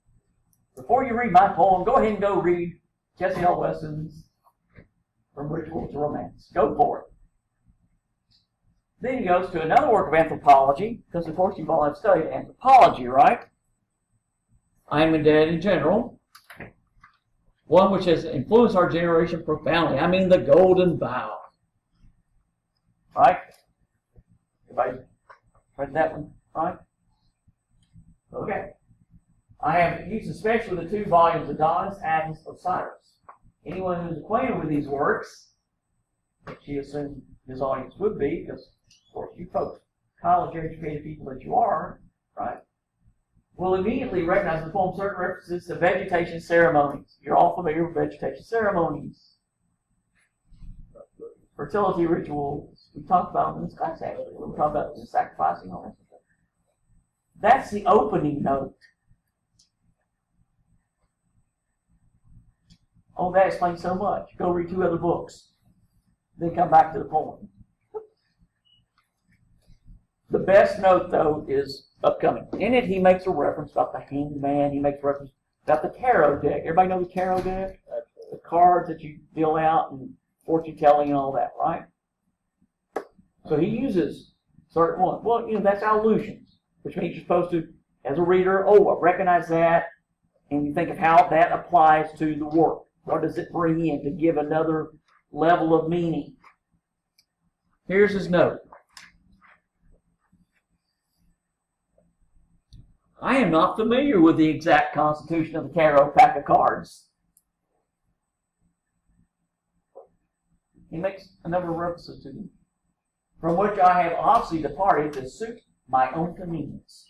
before you read my poem, go ahead and go read Jessie L. Weston's From Ritual to Romance. Go for it. Then he goes to another work of anthropology, because of course you all have studied anthropology, right? I am indebted in general. One which has influenced our generation profoundly. I mean the Golden Bough. Right? Everybody read that one, right? Okay. I have used especially the 2 volumes of Adonis, Atlas, Osiris. Anyone who's acquainted with these works, which he assumed his audience would be, because of course you folks, college-educated people that you are, right, will immediately recognize in the poem certain references to vegetation ceremonies. You're all familiar with vegetation ceremonies. Fertility rituals. We talked about them in this class, actually. We talked about the sacrificing, all that stuff. That's the opening note. Oh, that explains so much. Go read 2 other books. Then come back to the poem. The best note, though, is upcoming. In it, he makes a reference about the hanged man. He makes a reference about the tarot deck. Everybody know the tarot deck? The cards that you deal out and fortune telling and all that, right? So he uses certain ones. Well, you know, that's allusions, which means you're supposed to, as a reader, oh, I recognize that, and you think of how that applies to the work. What does it bring in to give another level of meaning? Here's his note. I am not familiar with the exact constitution of the tarot pack of cards. He makes a number of references to them, from which I have obviously departed to suit my own convenience.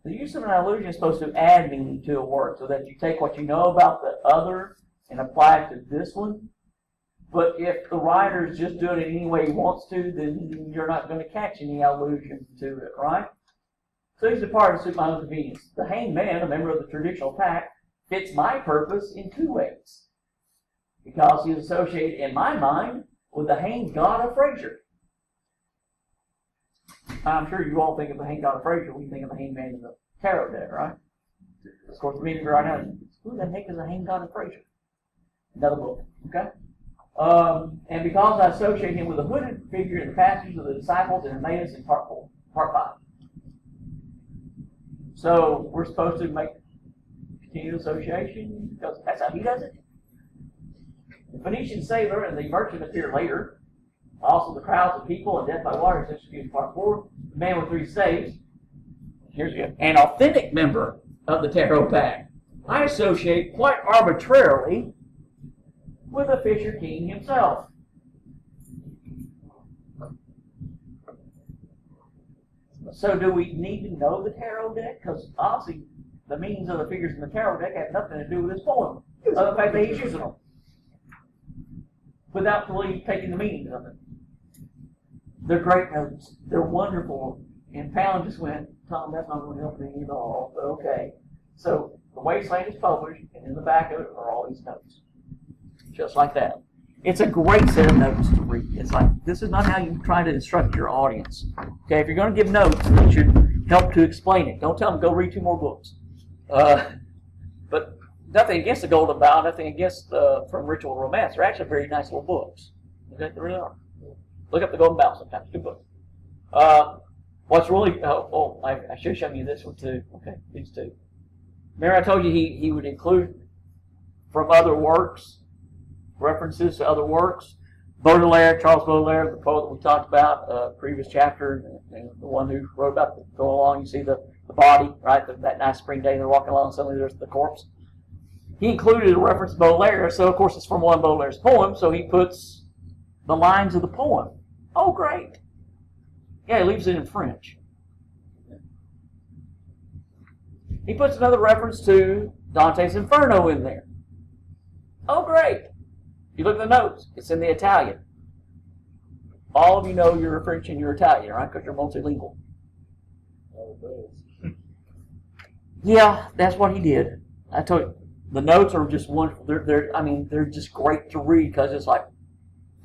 The use of an allusion is supposed to add meaning to a work, so that you take what you know about the other and apply it to this one. But if the writer is just doing it any way he wants to, then you're not going to catch any allusion to it, right? So he's departed to suit my own convenience. The hanged man, a member of the traditional pack, fits my purpose in 2 ways. Because he is associated, in my mind, with the hanged god of Fraser. I'm sure you all think of the hanged god of Fraser when you think of the hanged man in the tarot deck, right? Of course, the meaning right now is, who the heck is the hanged god of Fraser? Another book, okay? And because I associate him with a hooded figure in the passages of the disciples and Emmaus in part 5. So we're supposed to make continued association because that's how he does it. The Phoenician sailor and the merchant appear later. Also the crowds of people and death by water is introduced in part 4. The man with 3 staves. Here's an authentic member of the tarot pack. I associate quite arbitrarily with the Fisher King himself. So do we need to know the tarot deck? Because obviously the meanings of the figures in the tarot deck have nothing to do with this poem. Other than the fact that he's using them. Without really taking the meaning of it. They're great notes. They're wonderful. And Pound just went, Tom, that's not going to help me at all. But okay. So the Wasteland is published, and in the back of it are all these notes. Just like that. It's a great set of notes to read. It's like, this is not how you try to instruct your audience. Okay, if you're going to give notes, it should help to explain it. Don't tell them, go read 2 more books. But nothing against the Golden Bough, nothing against From Ritual to Romance. They're actually very nice little books. Okay, they really are. Look up the Golden Bough sometimes. Good book. What's really, I should have shown you this one too. Okay, these two. Remember I told you he would include from other works, references to other works. Baudelaire, Charles Baudelaire, the poet that we talked about, previous chapter, and the one who wrote about going along, you see the body, right? That nice spring day, they're walking along, suddenly there's the corpse. He included a reference to Baudelaire, so of course it's from one of Baudelaire's poem, so he puts the lines of the poem. Oh, great. Yeah, he leaves it in French. He puts another reference to Dante's Inferno in there. Oh, great. You look at the notes, it's in the Italian. All of you know you're French and you're Italian, right? Because you're multilingual. Yeah, that's what he did. I told you, the notes are just wonderful. They're just great to read because it's like,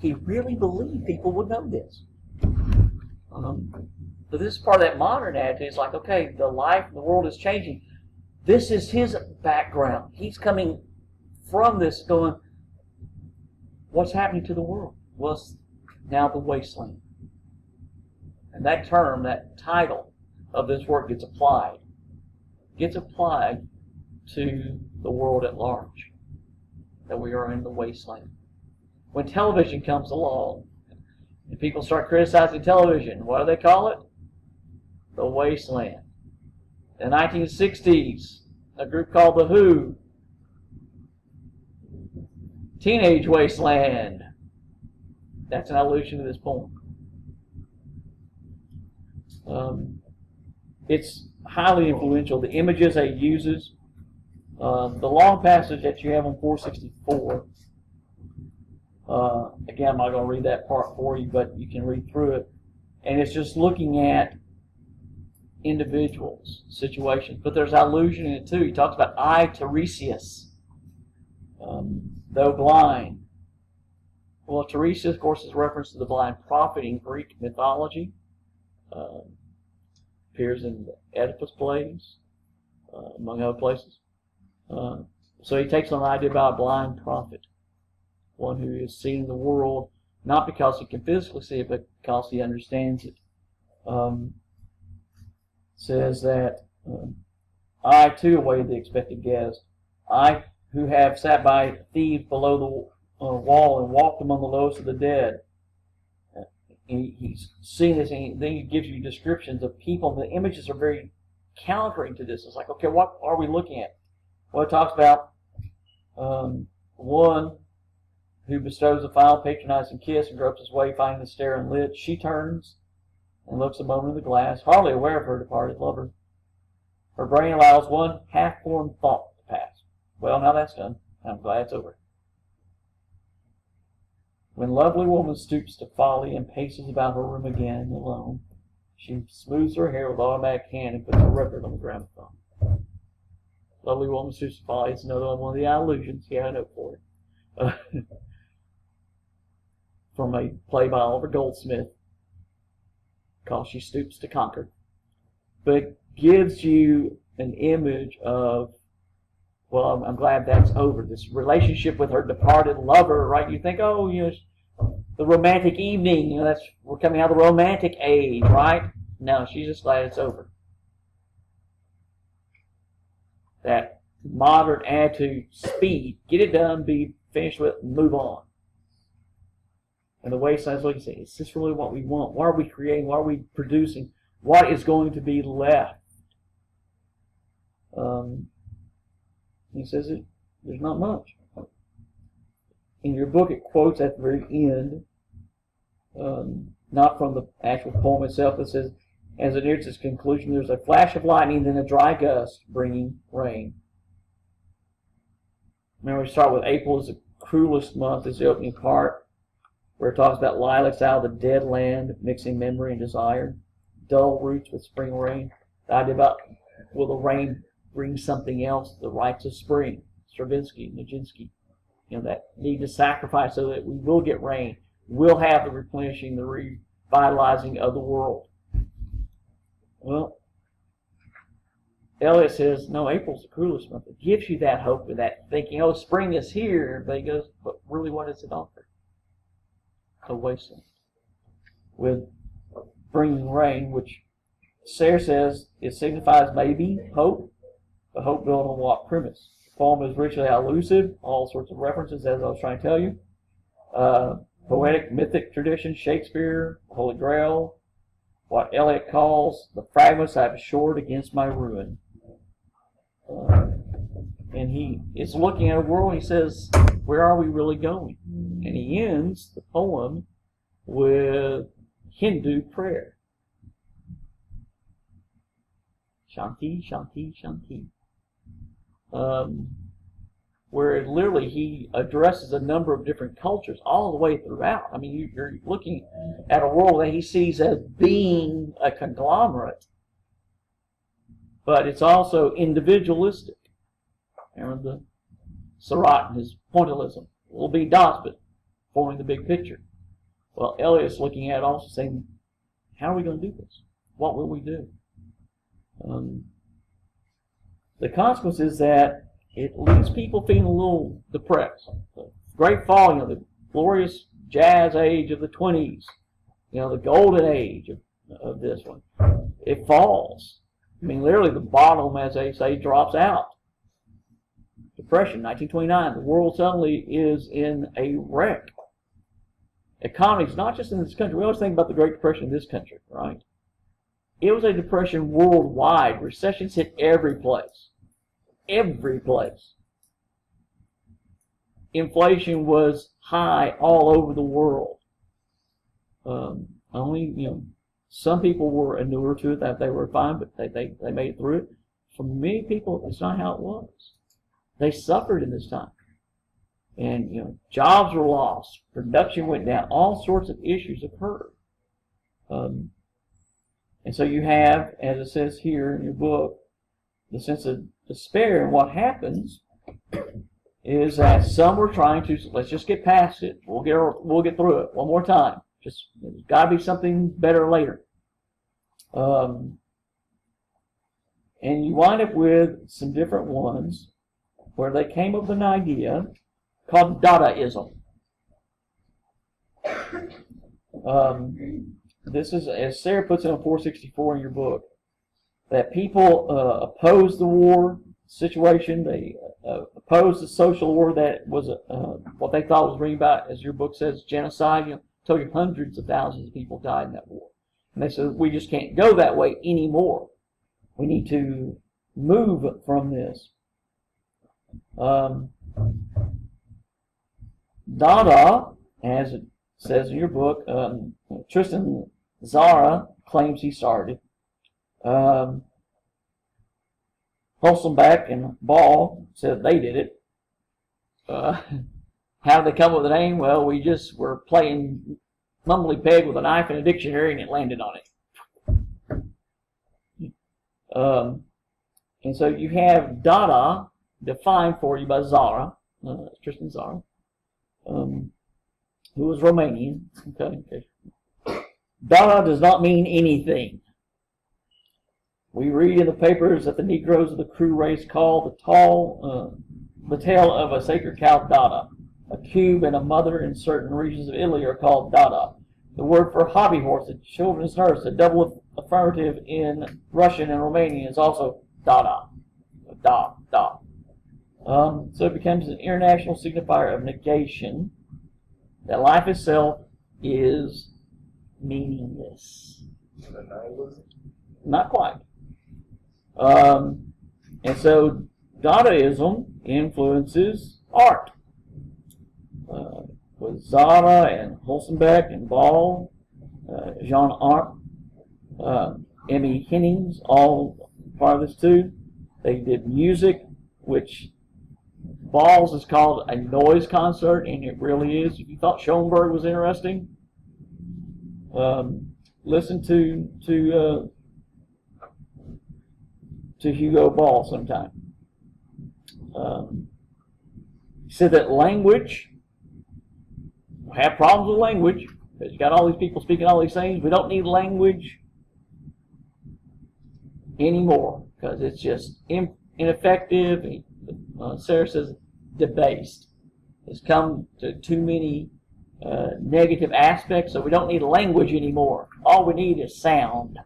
he really believed people would know this. But this is part of that modern attitude. It's like, okay, the life, the world is changing. This is his background. He's coming from this going, what's happening to the world? Well, it's now the wasteland. And that term, that title of this work gets applied to the world at large, that we are in the wasteland. When television comes along, and people start criticizing television, what do they call it? The wasteland. In the 1960s, a group called the WHO, Teenage Wasteland. That's an allusion to this poem. It's highly influential. The images that he uses, the long passage that you have on 464, again, I'm not going to read that part for you, but you can read through it. And it's just looking at individuals, situations. But there's allusion in it too. He talks about I, Tiresias, though blind. Well, Tiresias, of course, is reference to the blind prophet in Greek mythology. Appears in the Oedipus plays, among other places. So he takes on the idea about a blind prophet, one who is seeing the world not because he can physically see it, but because he understands it. Says that I too awaited the expected guest. I who have sat by thieves below the wall and walked among the lowest of the dead. He's seeing this, and then he gives you descriptions of people. The images are very countering to this. It's like, okay, what are we looking at? Well, it talks about one who bestows a final patronizing kiss and gropes his way, finding the stare unlit. She turns and looks a moment in the glass, hardly aware of her departed lover. Her brain allows one half-formed thought to pass. Well, now that's done. I'm glad it's over. When lovely woman stoops to folly and paces about her room again alone, she smooths her hair with automatic hand and puts a record on the gramophone. Lovely woman stoops to folly. It's another one of the allusions. Yeah, I know for it. From a play by Oliver Goldsmith, called She Stoops to Conquer. But it gives you an image of, well, I'm glad that's over. This relationship with her departed lover, right? You think, oh, the romantic evening, we're coming out of the romantic age, right? No, she's just glad it's over. That modern attitude, speed, get it done, be finished with, and move on. And the wasteland is what you say, is this really what we want? What are we creating? What are we producing? What is going to be left? He says there's not much. In your book, it quotes at the very end, not from the actual poem itself. It says, as it nears its conclusion, there's a flash of lightning, then a dry gust bringing rain. Remember, we start with April is the cruelest month, is the opening part, where it talks about lilacs out of the dead land, mixing memory and desire, dull roots with spring rain. The idea about, will the rain bring something else, the rites of spring, Stravinsky, Nijinsky. that need to sacrifice so that we will get rain, we'll have the replenishing, the revitalizing of the world. Well, Eliot says, no, April's the coolest month. It gives you that hope with that thinking, oh, spring is here. Everybody goes, but really what does it offer? A wasteland with bringing rain, which Sayre says it signifies maybe hope, but hope built on what premise? The poem is richly allusive, all sorts of references, as I was trying to tell you. Poetic, mythic tradition, Shakespeare, Holy Grail, what Eliot calls the fragments I've shored against my ruin. And he is looking at a world and he says, where are we really going? And he ends the poem with Hindu prayer. Shanti, Shanti, Shanti. Where literally he addresses a number of different cultures all the way throughout. I mean, you're looking at a world that he sees as being a conglomerate, but it's also individualistic. Remember the Surratt and his pointillism. It will be Das, but forming the big picture. Well, Eliot's looking at it also saying, how are we going to do this? What will we do? The consequence is that it leaves people feeling a little depressed. The great fall, the glorious jazz age of the 20s, the golden age of this one, it falls. I mean, literally the bottom, as they say, drops out. Depression, 1929, the world suddenly is in a wreck. Economies, not just in this country. We always think about the Great Depression in this country, right? It was a depression worldwide. Recessions hit every place. Every place. Inflation was high all over the world. Only, some people were inured to it, that they were fine, but they made it through it. For many people, it's not how it was. They suffered in this time. And, jobs were lost. Production went down. All sorts of issues occurred. And so you have, as it says here in your book, the sense of despair. And what happens is that some were trying to, let's just get past it. We'll get through it one more time. Just, there's got to be something better later. And you wind up with some different ones where they came up with an idea called Dadaism. This is, as Sayre puts it on 464 in your book, that people opposed the war situation. They opposed the social war that was what they thought was bringing about, as your book says, genocide. Told you hundreds of thousands of people died in that war. And they said, we just can't go that way anymore. We need to move from this. Dada, as it says in your book, Tristan Tzara claims he started. Holstenbeck and Ball said they did it. How did they come up with the name? Well, we just were playing mumbly peg with a knife and a dictionary, and it landed on it. And so you have Dada defined for you by Tzara, Tristan Tzara, who was Romanian. Okay. Dada does not mean anything. We read in the papers that the Negroes of the Kru race call the tail of a sacred cow Dada. A cube and a mother in certain regions of Italy are called Dada. The word for hobby horse, a children's nurse, a double affirmative in Russian and Romanian is also Dada. Da. So it becomes an international signifier of negation, that life itself is meaningless. Not quite. And so Dadaism influences art. With Tzara and Holstenbeck and Ball, Jean Arp, Emmy Hennings, all part of this too. They did music, which Ball's is called a noise concert, and it really is. If you thought Schoenberg was interesting, listen to Hugo Ball sometime. He said that language, we have problems with language, because you got all these people speaking all these things. We don't need language anymore, because it's just ineffective. Sarah says debased. It's come to too many negative aspects, so we don't need language anymore. All we need is sound.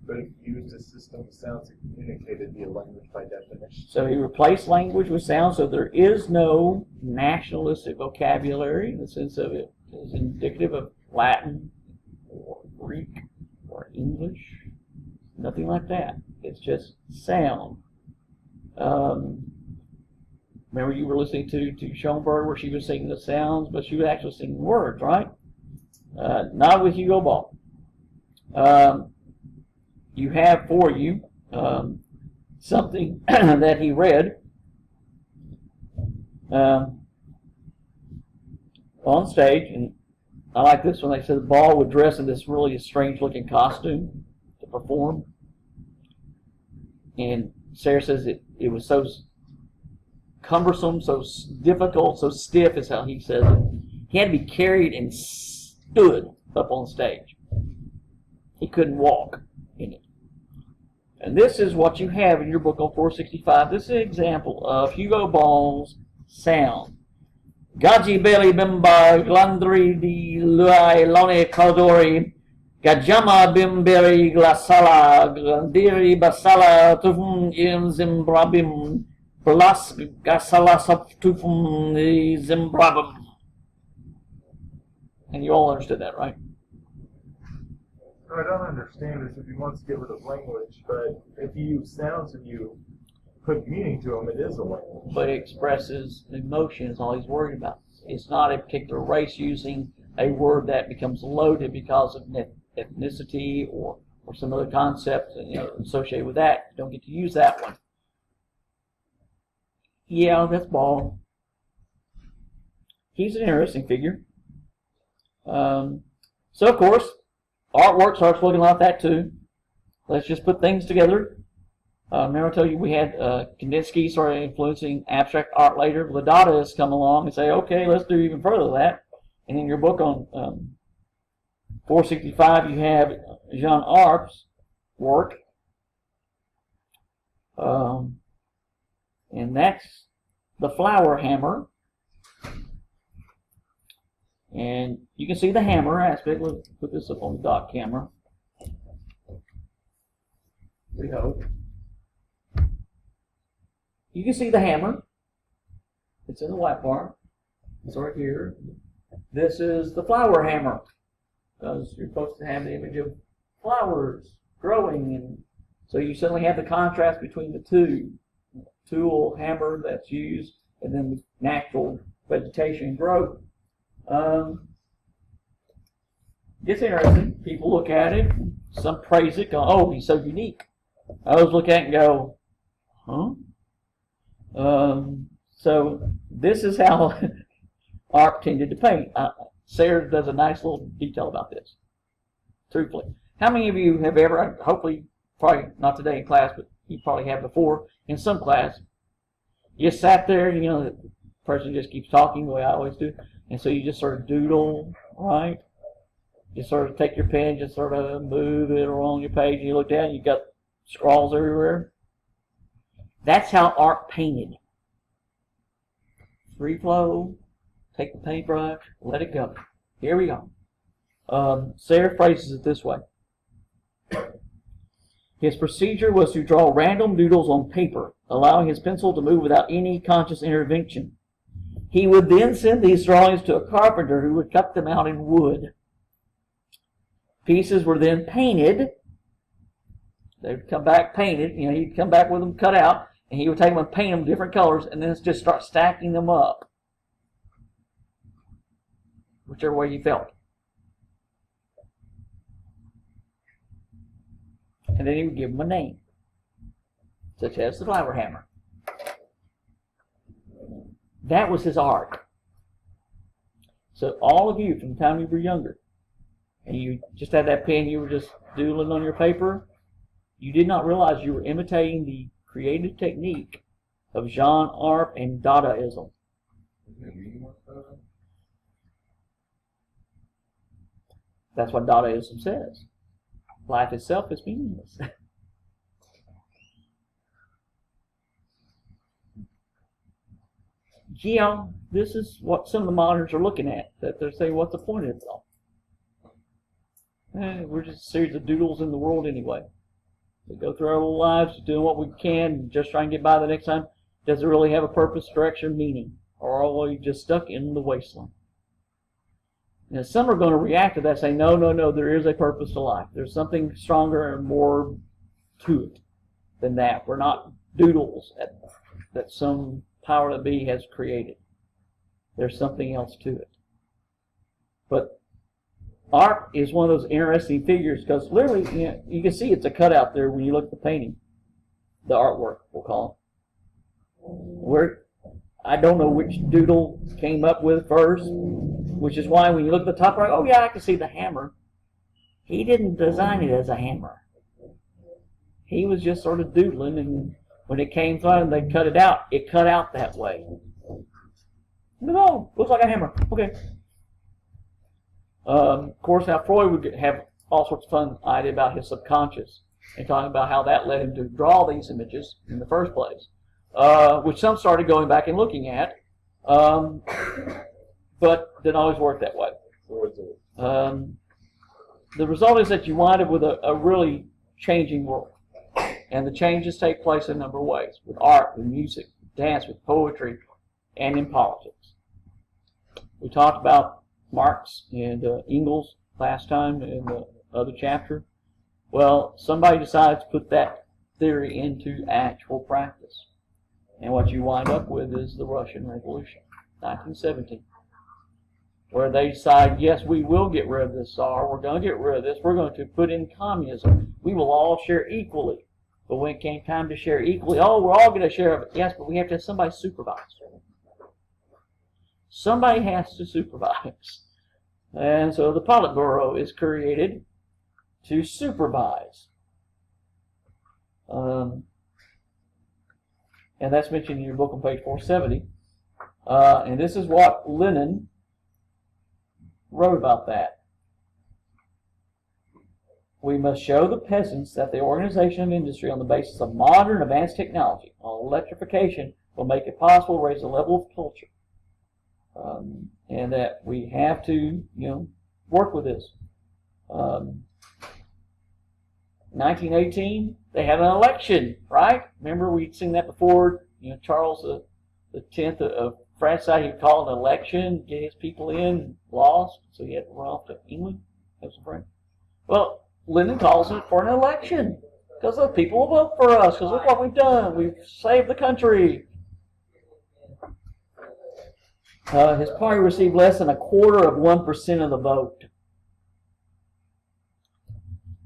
But if you used a system of sounds that communicated via language by definition. So he replaced language with sound, so there is no nationalistic vocabulary in the sense of it is indicative of Latin or Greek or English. Nothing like that. It's just sound. Remember you were listening to Schoenberg where she was singing the sounds, but she was actually singing words, right? Not with Hugo Ball. You have for you something that he read on stage, and I like this one. They said Ball would dress in this really strange-looking costume to perform, and Sarah says it was so cumbersome, so difficult, so stiff, is how he says it. He had to be carried and stood up on stage. He couldn't walk in it. And this is what you have in your book on 465. This is an example of Hugo Ball's sound. Gaji Beli Bimba Glandri di Luai Lone Caldori Gajama Bimberi Glasala Glandiri Basala Tufum in Zimbrabim Plus Gasala Subtufum Zimbrabim. And you all understood that, right? I don't understand this if he wants to get rid of language, but if you use sounds and you put meaning to them, it is a language. But it expresses emotion is all he's worried about. It's not a particular race using a word that becomes loaded because of ethnicity or some other concept associated with that. You don't get to use that one. Yeah, that's Ball. He's an interesting figure. So, of course, artwork starts looking like that too. Let's just put things together. Remember I told you we had Kandinsky started influencing abstract art later. The Dadaists come along and say, okay, let's do even further than that. And in your book on 465, you have Jean Arp's work. And that's the flower hammer. And you can see the hammer aspect. Let's put this up on the dot camera. We hope. You can see the hammer. It's in the white part. It's right here. This is the flower hammer, because you're supposed to have the image of flowers growing, and so you suddenly have the contrast between the two. Tool hammer that's used, and then the natural vegetation and growth. It's interesting. People look at it, some praise it, go, oh, he's so unique. Others look at it and go, huh? So this is how Arp tended to paint. Sarah does a nice little detail about this, truthfully. How many of you have ever, hopefully, probably not today in class, but you probably have before, in some class, you sat there, the person just keeps talking the way I always do, and so you just sort of doodle, right? You sort of take your pen, just sort of move it along your page, and you look down, and you've got scrawls everywhere. That's how Art painted. Free flow, take the paintbrush, let it go. Here we go. Sarah phrases it this way. His procedure was to draw random doodles on paper, allowing his pencil to move without any conscious intervention. He would then send these drawings to a carpenter who would cut them out in wood. Pieces were then painted. They would come back painted. He'd come back with them cut out, and he would take them and paint them different colors, and then just start stacking them up, whichever way you felt. And then he would give them a name, such as the flower hammer. That was his art. So all of you, from the time you were younger, and you just had that pen, you were just doodling on your paper, you did not realize you were imitating the creative technique of Jean Arp and Dadaism. That's what Dadaism says. Life itself is meaningless. Yeah, this is what some of the moderns are looking at. That they're saying, what's the point of it all? We're just a series of doodles in the world anyway. We go through our little lives doing what we can, just trying to get by the next time. Does it really have a purpose, direction, meaning? Or are we just stuck in the wasteland? Now, some are going to react to that, saying, no, no, no, there is a purpose to life. There's something stronger and more to it than that. We're not doodles that some power that be has created. There's something else to it. But Arp is one of those interesting figures because literally, you can see it's a cutout there when you look at the painting, the artwork, we'll call it. Where I don't know which doodle came up with first, which is why when you look at the top right, oh yeah, I can see the hammer. He didn't design it as a hammer. He was just sort of doodling, and when it came through and they cut it cut out that way. No, looks like a hammer. Okay. Of course, now Freud would have all sorts of fun idea about his subconscious and talking about how that led him to draw these images in the first place, which some started going back and looking at, but didn't always work that way. The result is that you wind up with a really changing world. And the changes take place in a number of ways, with art, with music, with dance, with poetry, and in politics. We talked about Marx and Engels last time in the other chapter. Well, somebody decides to put that theory into actual practice. And what you wind up with is the Russian Revolution, 1917, where they decide, yes, we will get rid of this Tsar, we're going to get rid of this, we're going to put in communism, we will all share equally. But when it came time to share equally, oh, we're all going to share it. Yes, but we have to have somebody supervise. Somebody has to supervise. And so the Politburo is created to supervise. And that's mentioned in your book on page 470. And this is what Lenin wrote about that. We must show the peasants that the organization of industry on the basis of modern advanced technology, on electrification, will make it possible to raise the level of culture. And that we have to, work with this. 1918, they had an election, right? Remember we'd seen that before. Charles the 10th of France decided he'd call an election, get his people in, lost, so he had to run off to England. Have some friends. Well, Lenin calls it for an election because the people will vote for us because look what we've done. We've saved the country. His party received less than 1/4% of the vote.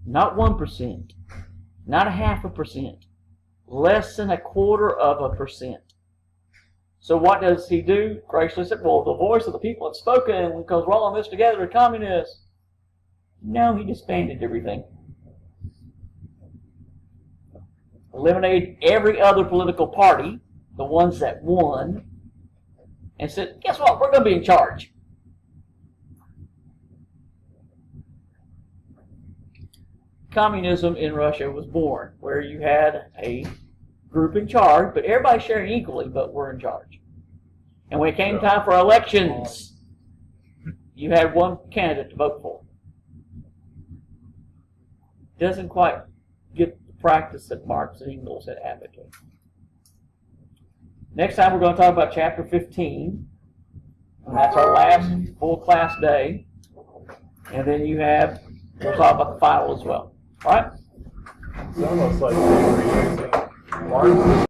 Not 1%, not 0.5%, less than 1/4%. So what does he do? Graciously said, well, the voice of the people has spoken because we're all in this together, we're communists. No, he disbanded everything. Eliminated every other political party, the ones that won, and said, guess what? We're going to be in charge. Communism in Russia was born, where you had a group in charge, but everybody sharing equally, but we're in charge. And when it came time for elections, you had one candidate to vote for. Doesn't quite get the practice that Marx and Engels had advocated. Next time we're going to talk about chapter 15, and that's our last full class day. And then we'll talk about the final as well. All right? It's almost like we're using Marx's